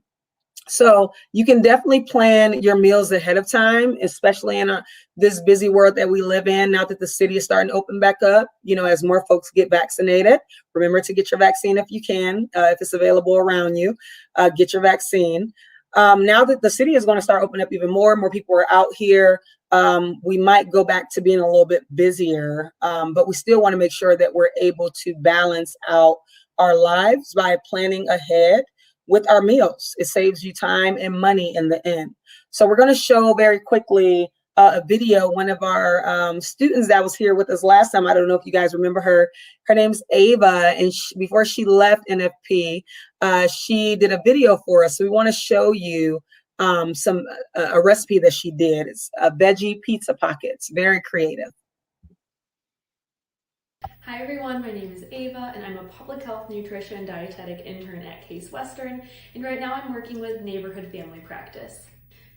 So you can definitely plan your meals ahead of time, especially in this busy world that we live in now that the city is starting to open back up, as more folks get vaccinated. Remember to get your vaccine if you can, if it's available around you, get your vaccine. Now that the city is going to start opening up even more people are out here, we might go back to being a little bit busier, but we still want to make sure that we're able to balance out our lives by planning ahead with our meals. It saves you time and money in the end. So we're going to show very quickly a video. One of our students that was here with us last time, I don't know if you guys remember her. Her name's Ava, and before she left NFP, she did a video for us. So we want to show you a recipe that she did. It's veggie pizza pockets. Very creative. Hi everyone, my name is Ava and I'm a public health nutrition dietetic intern at Case Western, and right now I'm working with Neighborhood Family Practice.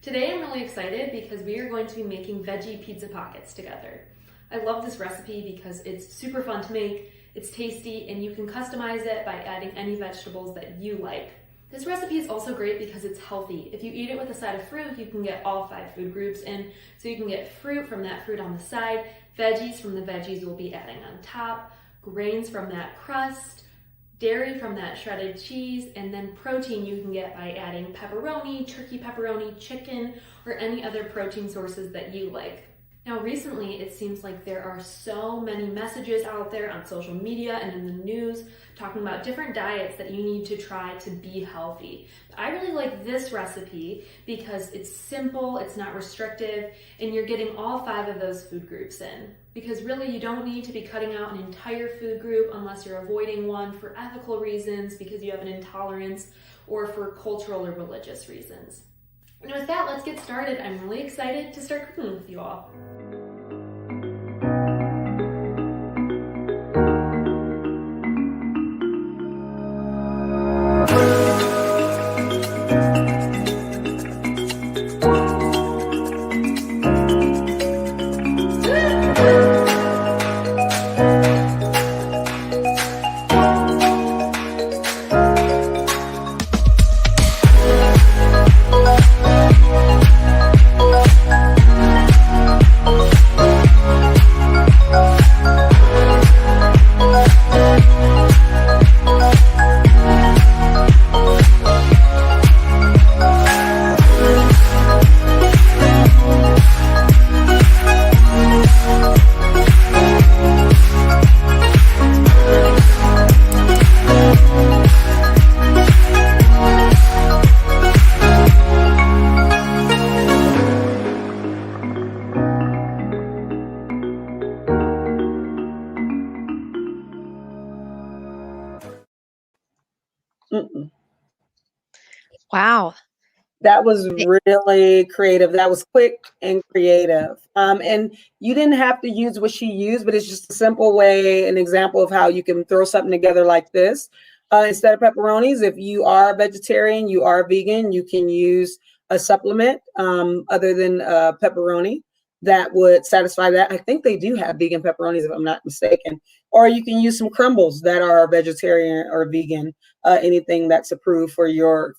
Today I'm really excited because we are going to be making veggie pizza pockets together. I love this recipe because it's super fun to make, it's tasty, and you can customize it by adding any vegetables that you like. This recipe is also great because it's healthy. If you eat it with a side of fruit, you can get all 5 food groups in. So you can get fruit from that fruit on the side, veggies from the veggies we'll be adding on top, grains from that crust, dairy from that shredded cheese, and then protein you can get by adding pepperoni, turkey pepperoni, chicken, or any other protein sources that you like. Now recently, it seems like there are so many messages out there on social media and in the news talking about different diets that you need to try to be healthy. I really like this recipe because it's simple, it's not restrictive, and you're getting all 5 of those food groups in. Because really you don't need to be cutting out an entire food group unless you're avoiding one for ethical reasons, because you have an intolerance, or for cultural or religious reasons. And with that, let's get started. I'm really excited to start cooking with you all. Wow. That was really creative. That was quick and creative. And you didn't have to use what she used, but it's just a simple way, an example of how you can throw something together like this. Instead of pepperonis, if you are a vegetarian, you are vegan, you can use a supplement other than pepperoni that would satisfy that. I think they do have vegan pepperonis, if I'm not mistaken. Or you can use some crumbles that are vegetarian or vegan, anything that's approved for your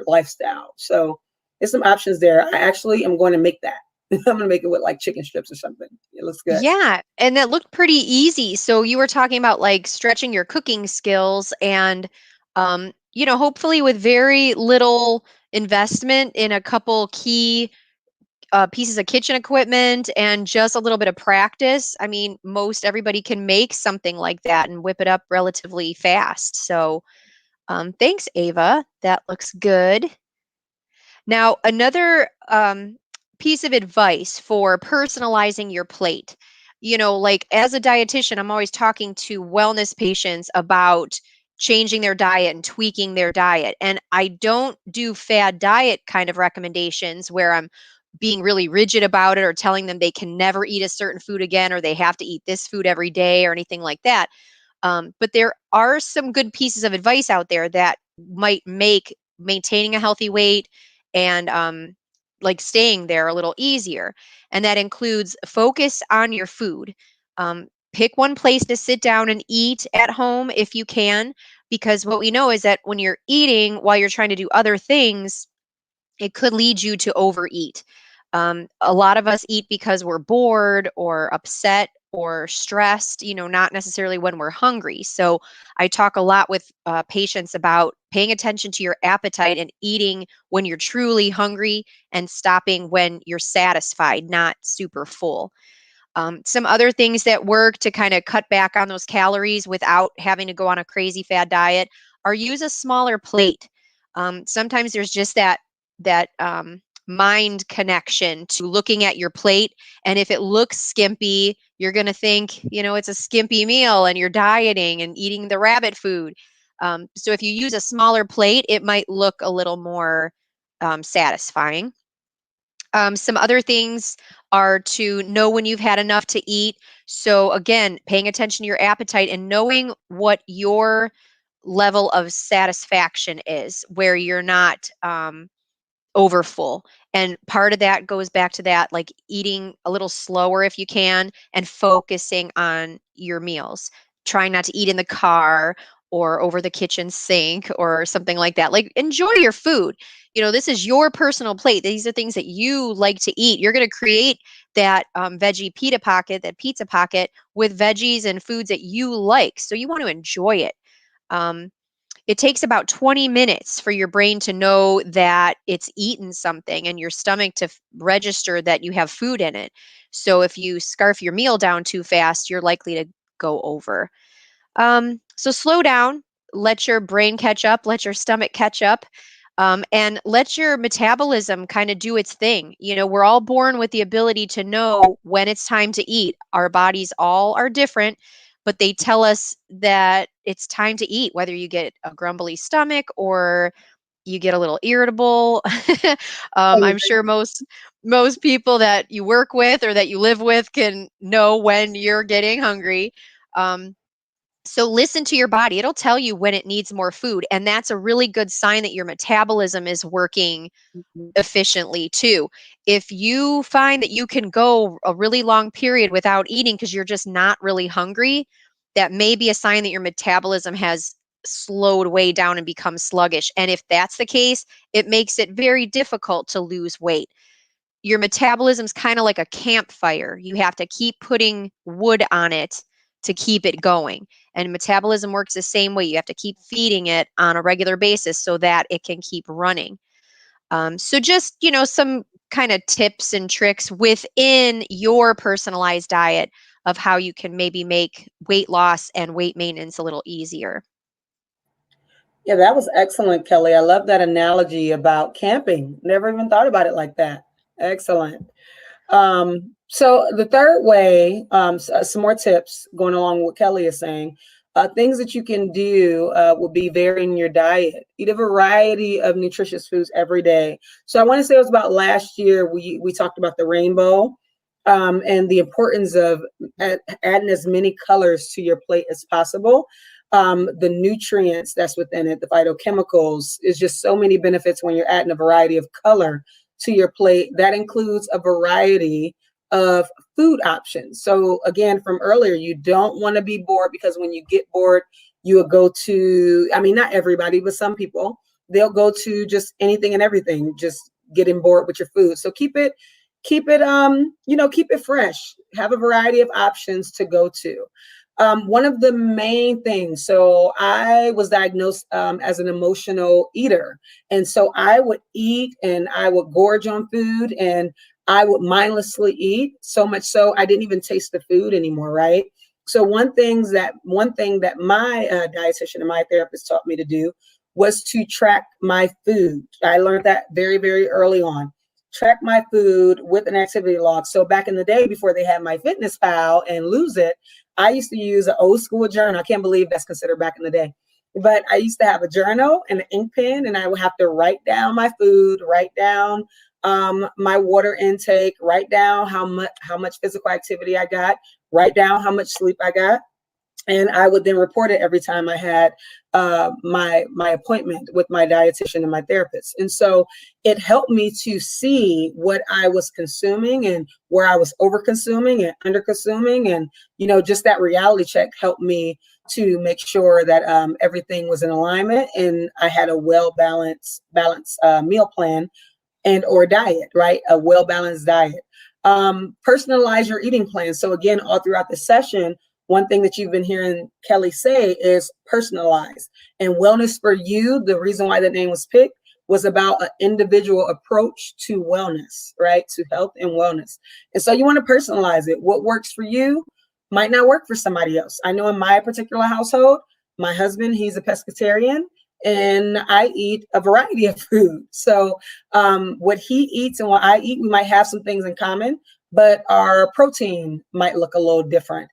lifestyle. So there's some options there. I actually am going to make that. I'm going to make it with like chicken strips or something. It looks good. Yeah, and that looked pretty easy. So you were talking about like stretching your cooking skills and hopefully with very little investment in a couple key pieces of kitchen equipment and just a little bit of practice. I mean, most everybody can make something like that and whip it up relatively fast. So thanks, Ava. That looks good. Now, another piece of advice for personalizing your plate. Like as a dietitian, I'm always talking to wellness patients about changing their diet and tweaking their diet. And I don't do fad diet kind of recommendations where I'm being really rigid about it or telling them they can never eat a certain food again or they have to eat this food every day or anything like that. But there are some good pieces of advice out there that might make maintaining a healthy weight and like staying there a little easier. And that includes focus on your food. Pick one place to sit down and eat at home if you can, because what we know is that when you're eating while you're trying to do other things, it could lead you to overeat. A lot of us eat because we're bored or upset or stressed, not necessarily when we're hungry. So I talk a lot with patients about paying attention to your appetite and eating when you're truly hungry and stopping when you're satisfied, not super full. Some other things that work to kind of cut back on those calories without having to go on a crazy fad diet are use a smaller plate. Sometimes there's just that mind connection to looking at your plate, and if it looks skimpy, you're going to think, it's a skimpy meal, and you're dieting and eating the rabbit food. So if you use a smaller plate, it might look a little more satisfying. Some other things are to know when you've had enough to eat. So again, paying attention to your appetite and knowing what your level of satisfaction is, where you're not overfull. And part of that goes back to that, like eating a little slower if you can and focusing on your meals. Trying not to eat in the car or over the kitchen sink or something like that. Like enjoy your food. This is your personal plate. These are things that you like to eat. You're going to create that veggie pita pocket, that pizza pocket with veggies and foods that you like. So you want to enjoy it. Um, it takes about 20 minutes for your brain to know that it's eaten something and your stomach to register that you have food in it. So if you scarf your meal down too fast, you're likely to go over. So slow down, let your brain catch up, let your stomach catch up, and let your metabolism kind of do its thing. We're all born with the ability to know when it's time to eat. Our bodies all are different, but they tell us that it's time to eat, whether you get a grumbly stomach or you get a little irritable. I'm sure most people that you work with or that you live with can know when you're getting hungry. Um, so listen to your body. It'll tell you when it needs more food. And that's a really good sign that your metabolism is working efficiently too. If you find that you can go a really long period without eating because you're just not really hungry, that may be a sign that your metabolism has slowed way down and become sluggish. And if that's the case, it makes it very difficult to lose weight. Your metabolism's kind of like a campfire. You have to keep putting wood on it to keep it going. And metabolism works the same way. You have to keep feeding it on a regular basis so that it can keep running. So just, some kind of tips and tricks within your personalized diet of how you can maybe make weight loss and weight maintenance a little easier. Yeah, that was excellent, Kelly. I love that analogy about camping. Never even thought about it like that. Excellent. So the third way, some more tips going along with what Kelly is saying. Things that you can do would be varying your diet. Eat a variety of nutritious foods every day. So I want to say it was about last year we talked about the rainbow and the importance of adding as many colors to your plate as possible. The nutrients that's within it, the phytochemicals, is just so many benefits when you're adding a variety of color to your plate. That includes a variety of food options. So again, from earlier, you don't want to be bored, because when you get bored, you will go to, not everybody, but some people, they'll go to just anything and everything, just getting bored with your food. So keep it, keep it fresh. Have a variety of options to go to. One of the main things, so I was diagnosed as an emotional eater. And so I would eat and I would gorge on food and I would mindlessly eat, so much so I didn't even taste the food anymore, right? So one thing that my dietitian and my therapist taught me to do was to track my food. I learned that very, very early on. Track my food with an activity log. So back in the day, before they had my Fitness Pal and Lose It, I used to use an old school journal. I can't believe that's considered back in the day. But I used to have a journal and an ink pen, and I would have to write down my food, write down my water intake, write down how much physical activity I got, write down how much sleep I got, and I would then report it every time I had my appointment with my dietitian and my therapist. And so it helped me to see what I was consuming and where I was over consuming and under consuming, and just that reality check helped me to make sure that everything was in alignment and I had a balanced meal plan and or diet, right? A well-balanced diet. Personalize your eating plan. So again, all throughout the session, one thing that you've been hearing Kelly say is personalize. And wellness for you, the reason why the name was picked was about an individual approach to wellness, right? To health and wellness. And so you want to personalize it. What works for you might not work for somebody else. I know in my particular household, my husband, he's a pescatarian, and I eat a variety of food. So what he eats and what I eat, we might have some things in common, but our protein might look a little different.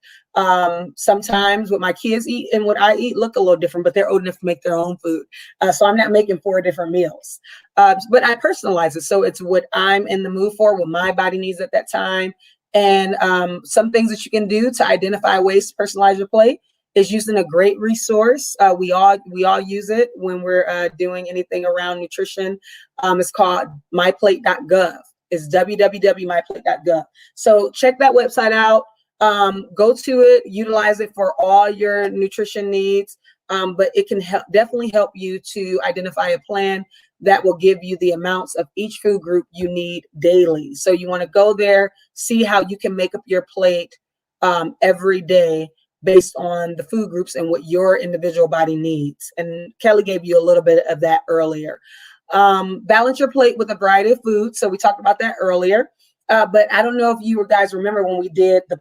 Sometimes what my kids eat and what I eat look a little different, but they're old enough to make their own food. So I'm not making 4 different meals, but I personalize it. So it's what I'm in the mood for, what my body needs at that time. And some things that you can do to identify ways to personalize your plate is using a great resource. We all use it when we're doing anything around nutrition. It's called myplate.gov. It's www.myplate.gov. So check that website out. Go to it, utilize it for all your nutrition needs. But it can definitely help you to identify a plan that will give you the amounts of each food group you need daily. So you want to go there, see how you can make up your plate every day based on the food groups and what your individual body needs. And Kelly gave you a little bit of that earlier. Balance your plate with a variety of foods. So we talked about that earlier. But I don't know if you guys remember when we did the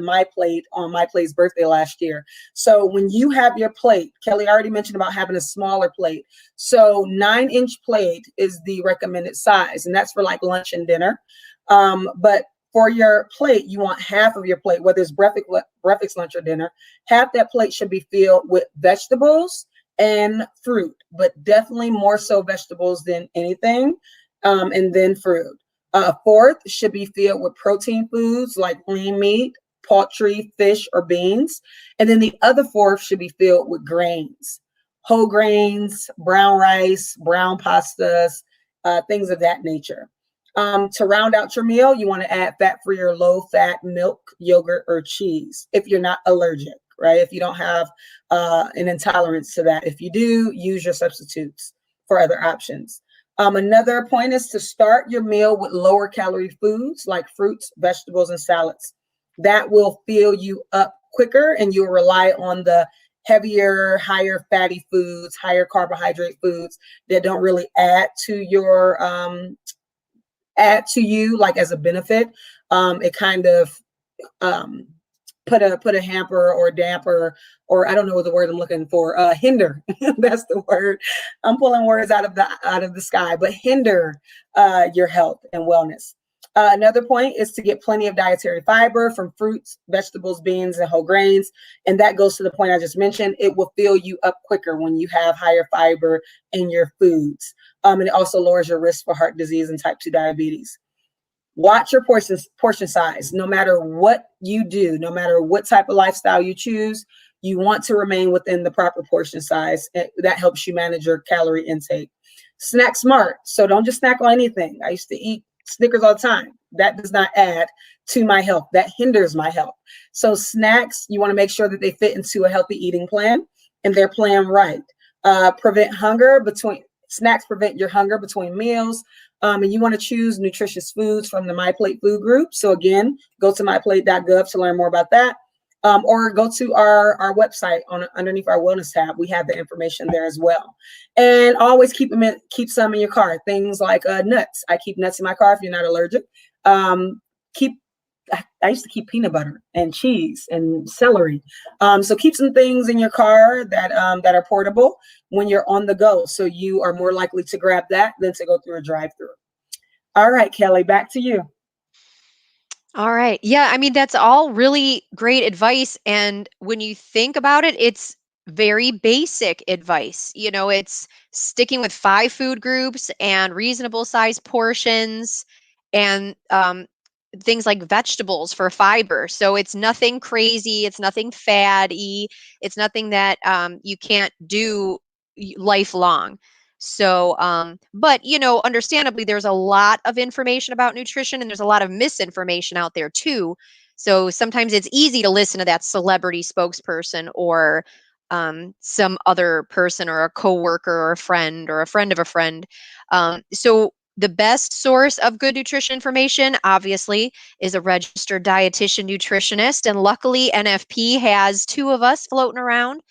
My Plate on My Plate's birthday last year. So when you have your plate, Kelly already mentioned about having a smaller plate. So 9-inch plate is the recommended size, and that's for like lunch and dinner. But for your plate, you want half of your plate, whether it's breakfast, lunch, or dinner, half that plate should be filled with vegetables and fruit, but definitely more so vegetables than anything, and then fruit. A fourth should be filled with protein foods like lean meat, poultry, fish, or beans. And then the other fourth should be filled with grains, whole grains, brown rice, brown pastas, things of that nature. To round out your meal, you want to add fat-free or low-fat milk, yogurt, or cheese if you're not allergic, right? If you don't have an intolerance to that. If you do, use your substitutes for other options. Another point is to start your meal with lower calorie foods like fruits, vegetables, and salads. That will fill you up quicker, and you'll rely on the heavier, higher fatty foods, higher carbohydrate foods that don't really add to you like as a benefit. It kind of put a hamper or damper, or I don't know what the word I'm looking for, hinder. That's the word. I'm pulling words out of the sky, but hinder your health and wellness. Another point is to get plenty of dietary fiber from fruits, vegetables, beans, and whole grains. And that goes to the point I just mentioned. It will fill you up quicker when you have higher fiber in your foods. And it also lowers your risk for heart disease and type 2 diabetes. Watch your portion size. No matter what you do, no matter what type of lifestyle you choose, you want to remain within the proper portion size. That helps you manage your calorie intake. Snack smart. So don't just snack on anything. I used to eat Snickers all the time. That does not add to my health. That hinders my health. So snacks, you want to make sure that they fit into a healthy eating plan and they're planned right. Snacks prevent your hunger between meals. And you want to choose nutritious foods from the My Plate food group. So again, go to myplate.gov to learn more about that. Or go to our website underneath our wellness tab. We have the information there as well. And always keep some in your car. Things like nuts. I keep nuts in my car if you're not allergic. I used to keep peanut butter and cheese and celery. So keep some things in your car that are portable when you're on the go. So you are more likely to grab that than to go through a drive-through. All right, Kelly, back to you. All right. Yeah, I mean, that's all really great advice. And when you think about it, it's very basic advice. It's sticking with 5 food groups and reasonable size portions and things like vegetables for fiber. So it's nothing crazy. It's nothing fatty. It's nothing that you can't do lifelong. So, but understandably, there's a lot of information about nutrition and there's a lot of misinformation out there too. So sometimes it's easy to listen to that celebrity spokesperson or some other person or a coworker or a friend of a friend. So the best source of good nutrition information, obviously, is a registered dietitian nutritionist. And luckily, NFP has 2 of us floating around.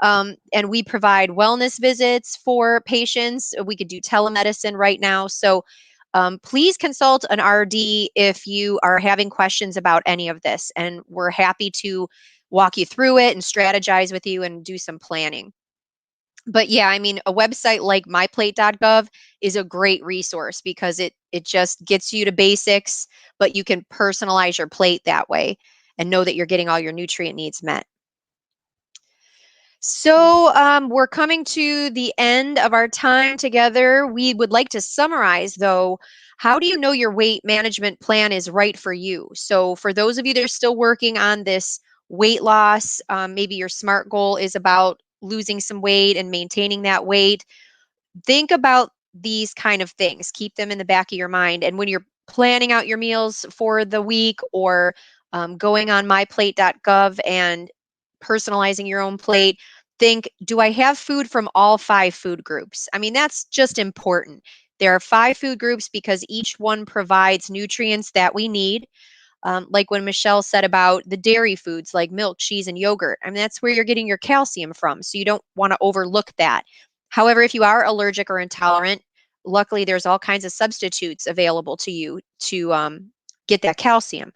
And we provide wellness visits for patients. We could do telemedicine right now. So please consult an RD if you are having questions about any of this. And we're happy to walk you through it and strategize with you and do some planning. But yeah, I mean, a website like myplate.gov is a great resource because it just gets you to basics, but you can personalize your plate that way and know that you're getting all your nutrient needs met. So we're coming to the end of our time together. We would like to summarize, though, how do you know your weight management plan is right for you? So for those of you that are still working on this weight loss, maybe your SMART goal is about losing some weight and maintaining that weight. Think about these kind of things. Keep them in the back of your mind. And when you're planning out your meals for the week or going on myplate.gov and personalizing your own plate, think, do I have food from all 5 food groups? I mean, that's just important. There are 5 food groups because each one provides nutrients that we need. Like when Michelle said about the dairy foods like milk, cheese, and yogurt. I mean, that's where you're getting your calcium from. So you don't want to overlook that. However, if you are allergic or intolerant, luckily there's all kinds of substitutes available to you to get that calcium.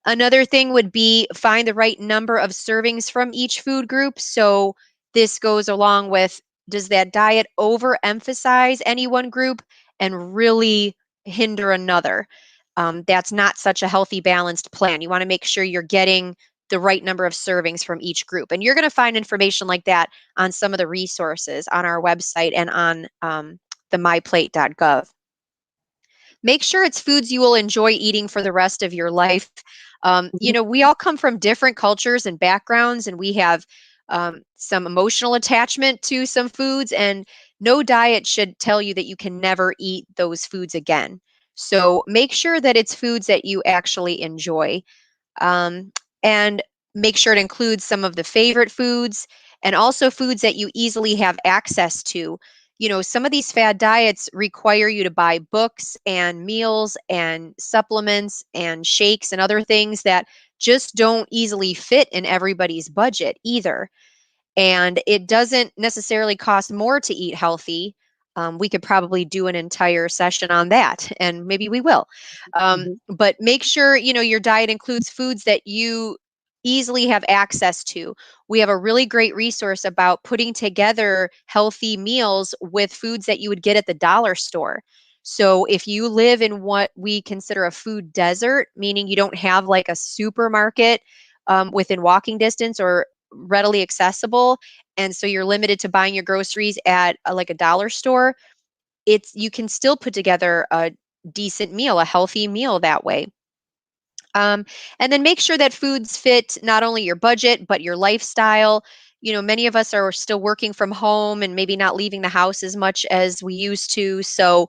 Another thing would be find the right number of servings from each food group. So this goes along with, does that diet overemphasize any one group and really hinder another? That's not such a healthy, balanced plan. You want to make sure you're getting the right number of servings from each group. And you're going to find information like that on some of the resources on our website and on the myplate.gov. Make sure it's foods you will enjoy eating for the rest of your life. We all come from different cultures and backgrounds, and we have some emotional attachment to some foods, and no diet should tell you that you can never eat those foods again. So make sure that it's foods that you actually enjoy. And make sure it includes some of the favorite foods and also foods that you easily have access to. Some of these fad diets require you to buy books and meals and supplements and shakes and other things that just don't easily fit in everybody's budget either. And it doesn't necessarily cost more to eat healthy. We could probably do an entire session on that, and maybe we will. But make sure your diet includes foods that you easily have access to. We have a really great resource about putting together healthy meals with foods that you would get at the dollar store. So if you live in what we consider a food desert, meaning you don't have like a supermarket within walking distance or readily accessible, and so you're limited to buying your groceries at like a dollar store, you can still put together a decent meal, a healthy meal that way. And then make sure that foods fit not only your budget but your lifestyle. Many of us are still working from home and maybe not leaving the house as much as we used to, so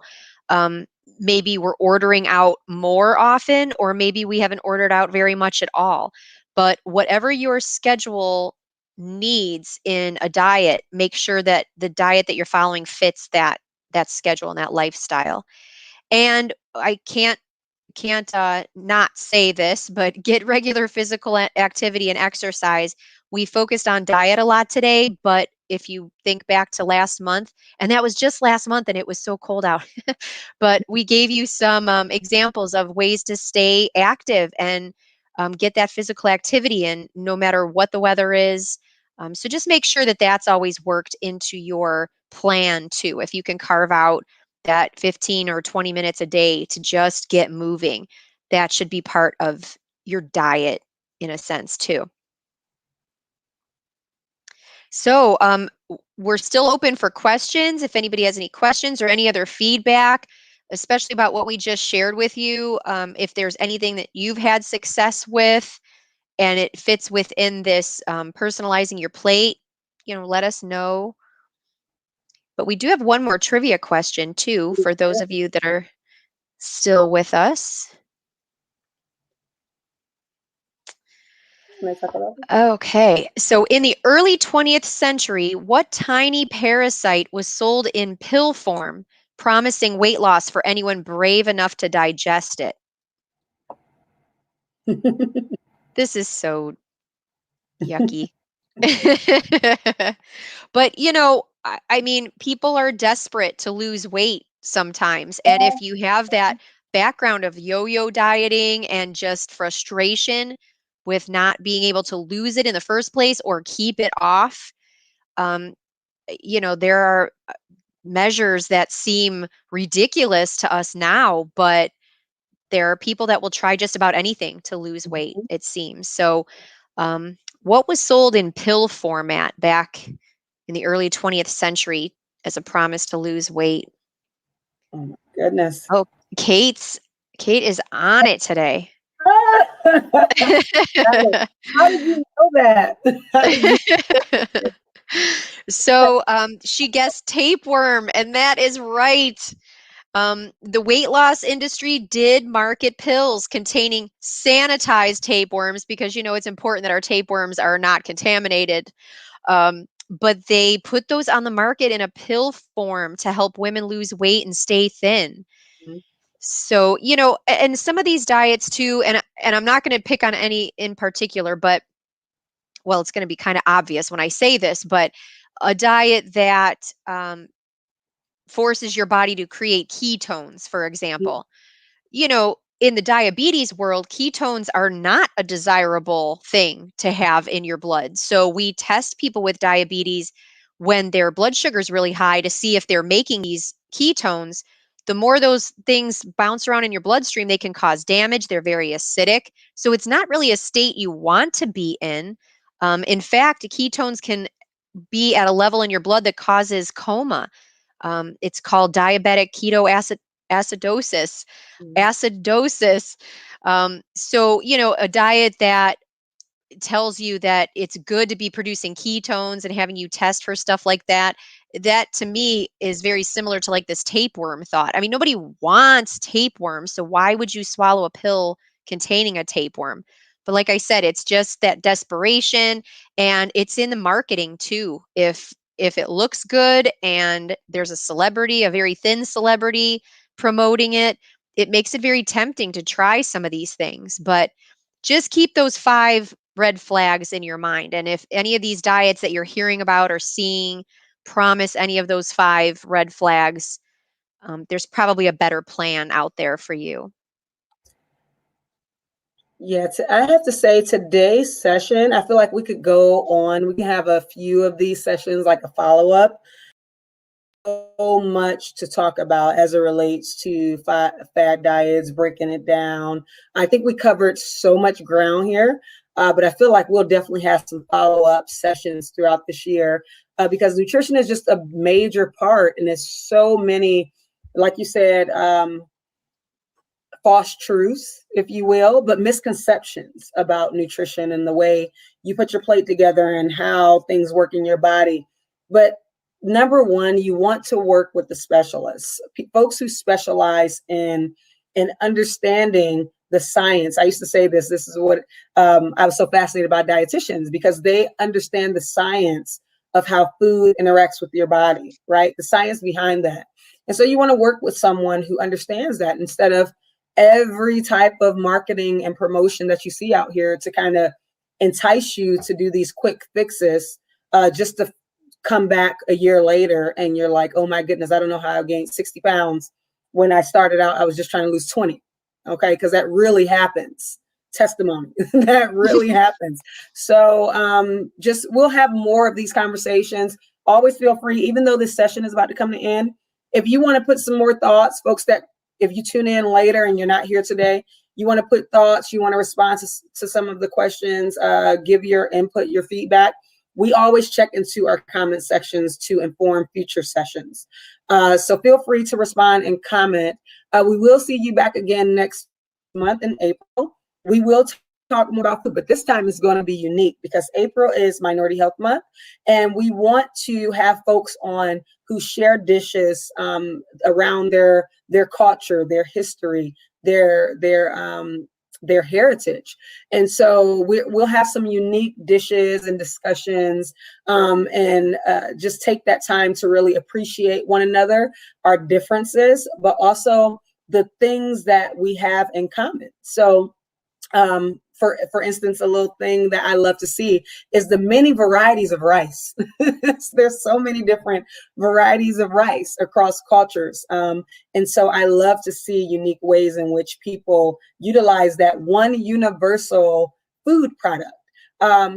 um, maybe we're ordering out more often, or maybe we haven't ordered out very much at all. But whatever your schedule needs in a diet, make sure that the diet that you're following fits that schedule and that lifestyle. And I can't not say this, but get regular physical activity and exercise. We focused on diet a lot today, but if you think back to last month, and that was just last month and it was so cold out, but we gave you some examples of ways to stay active and get that physical activity in no matter what the weather is. So just make sure that that's always worked into your plan too. If you can carve out that 15 or 20 minutes a day to just get moving, that should be part of your diet in a sense too. So we're still open for questions. If anybody has any questions or any other feedback, especially about what we just shared with you, if there's anything that you've had success with and it fits within this personalizing your plate, let us know. But we do have one more trivia question too, for those of you that are still with us. Can I talk about it? Okay, so in the early 20th century, what tiny parasite was sold in pill form, promising weight loss for anyone brave enough to digest it? This is so yucky. But, I mean, people are desperate to lose weight sometimes. And if you have that background of yo-yo dieting and just frustration with not being able to lose it in the first place or keep it off, um, there are measures that seem ridiculous to us now, but there are people that will try just about anything to lose weight, it seems. So, what was sold in pill format back in the early 20th century as a promise to lose weight? Oh my goodness. Oh, Kate is on it today. How did you know that? How did you? So she guessed tapeworm, and that is right. The weight loss industry did market pills containing sanitized tapeworms because it's important that our tapeworms are not contaminated. But they put those on the market in a pill form to help women lose weight and stay thin. So, and some of these diets too, and I'm not going to pick on any in particular, but well, it's going to be kind of obvious when I say this, but a diet that forces your body to create ketones, for example. In the diabetes world, ketones are not a desirable thing to have in your blood. So we test people with diabetes when their blood sugar is really high to see if they're making these ketones. The more those things bounce around in your bloodstream, they can cause damage. They're very acidic. So it's not really a state you want to be in. In fact, ketones can be at a level in your blood that causes coma. It's called diabetic acidosis. Acidosis. So, a diet that tells you that it's good to be producing ketones and having you test for stuff like that. That to me is very similar to like this tapeworm thought. I mean, nobody wants tapeworm, so why would you swallow a pill containing a tapeworm? But like I said, it's just that desperation, and it's in the marketing too. If it looks good and there's a celebrity, a very thin celebrity promoting it, it makes it very tempting to try some of these things. But just keep those 5 red flags in your mind. And if any of these diets that you're hearing about or seeing promise any of those 5 red flags, there's probably a better plan out there for you. Yeah, I have to say today's session, I feel like we could go on. We can have a few of these sessions like a follow-up. So much to talk about as it relates to fad diets, breaking it down. I think we covered so much ground here, but I feel like we'll definitely have some follow-up sessions throughout this year because nutrition is just a major part, and there's so many, like you said, false truths, if you will, but misconceptions about nutrition and the way you put your plate together and how things work in your body. But number one, you want to work with the specialists, folks who specialize in understanding the science. I used to say this is what I was so fascinated about dietitians, because they understand the science of how food interacts with your body, right? The science behind that. And so you want to work with someone who understands that instead of every type of marketing and promotion that you see out here to kind of entice you to do these quick fixes just to come back a year later and you're like, oh my goodness, I don't know how I gained 60 pounds. When I started out, I was just trying to lose 20. Okay, because that really happens. Testimony. That really happens. So just we'll have more of these conversations. Always feel free, even though this session is about to come to end, if you want to put some more thoughts, folks, that if you tune in later and you're not here today, you want to put thoughts, you want to respond to some of the questions, give your input, your feedback, we always check into our comment sections to inform future sessions. So feel free to respond and comment. We will see you back again next month in April. We will talk more about food, but this time is going to be unique because April is Minority Health Month, and we want to have folks on who share dishes around their culture, their history, their heritage. And so we'll have some unique dishes and discussions, and just take that time to really appreciate one another, our differences, but also the things that we have in common. So for instance, a little thing that I love to see is the many varieties of rice. There's so many different varieties of rice across cultures. And so I love to see unique ways in which people utilize that one universal food product.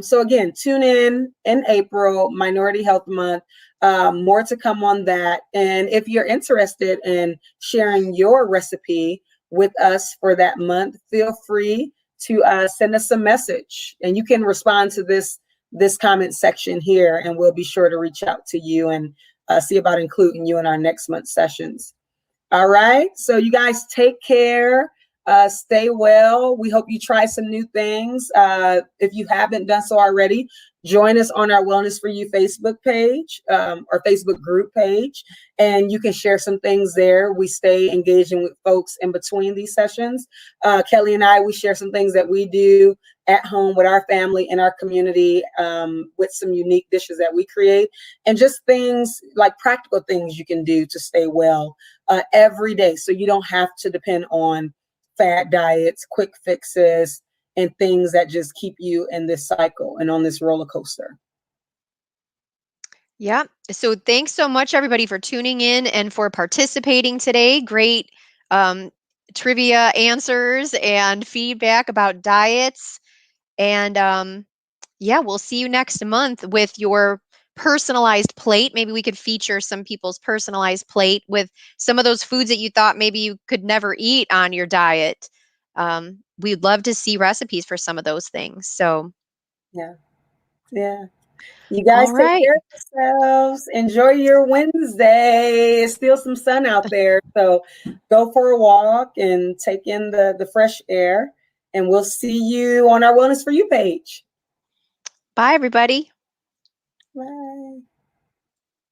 So again, tune in April, Minority Health Month. More to come on that. And if you're interested in sharing your recipe with us for that month, feel free to send us a message, and you can respond to this comment section here, and we'll be sure to reach out to you and see about including you in our next month's sessions. All right, so you guys take care, stay well. We hope you try some new things. If you haven't done so already, join us on our Wellness for You Facebook page, or Facebook group page, and you can share some things there. We stay engaging with folks in between these sessions. Kelly and I, we share some things that we do at home with our family and our community, with some unique dishes that we create, and just things like practical things you can do to stay well every day, so you don't have to depend on fad diets, quick fixes, and things that just keep you in this cycle and on this roller coaster. Yeah. So thanks so much, everybody, for tuning in and for participating today. Great trivia answers and feedback about diets. And yeah, we'll see you next month with your personalized plate. Maybe we could feature some people's personalized plate with some of those foods that you thought maybe you could never eat on your diet. We'd love to see recipes for some of those things. So, Yeah. You guys all take right. care of yourselves. Enjoy your Wednesday. It's still some sun out there, so go for a walk and take in the fresh air. And we'll see you on our Wellness for You page. Bye, everybody. Bye.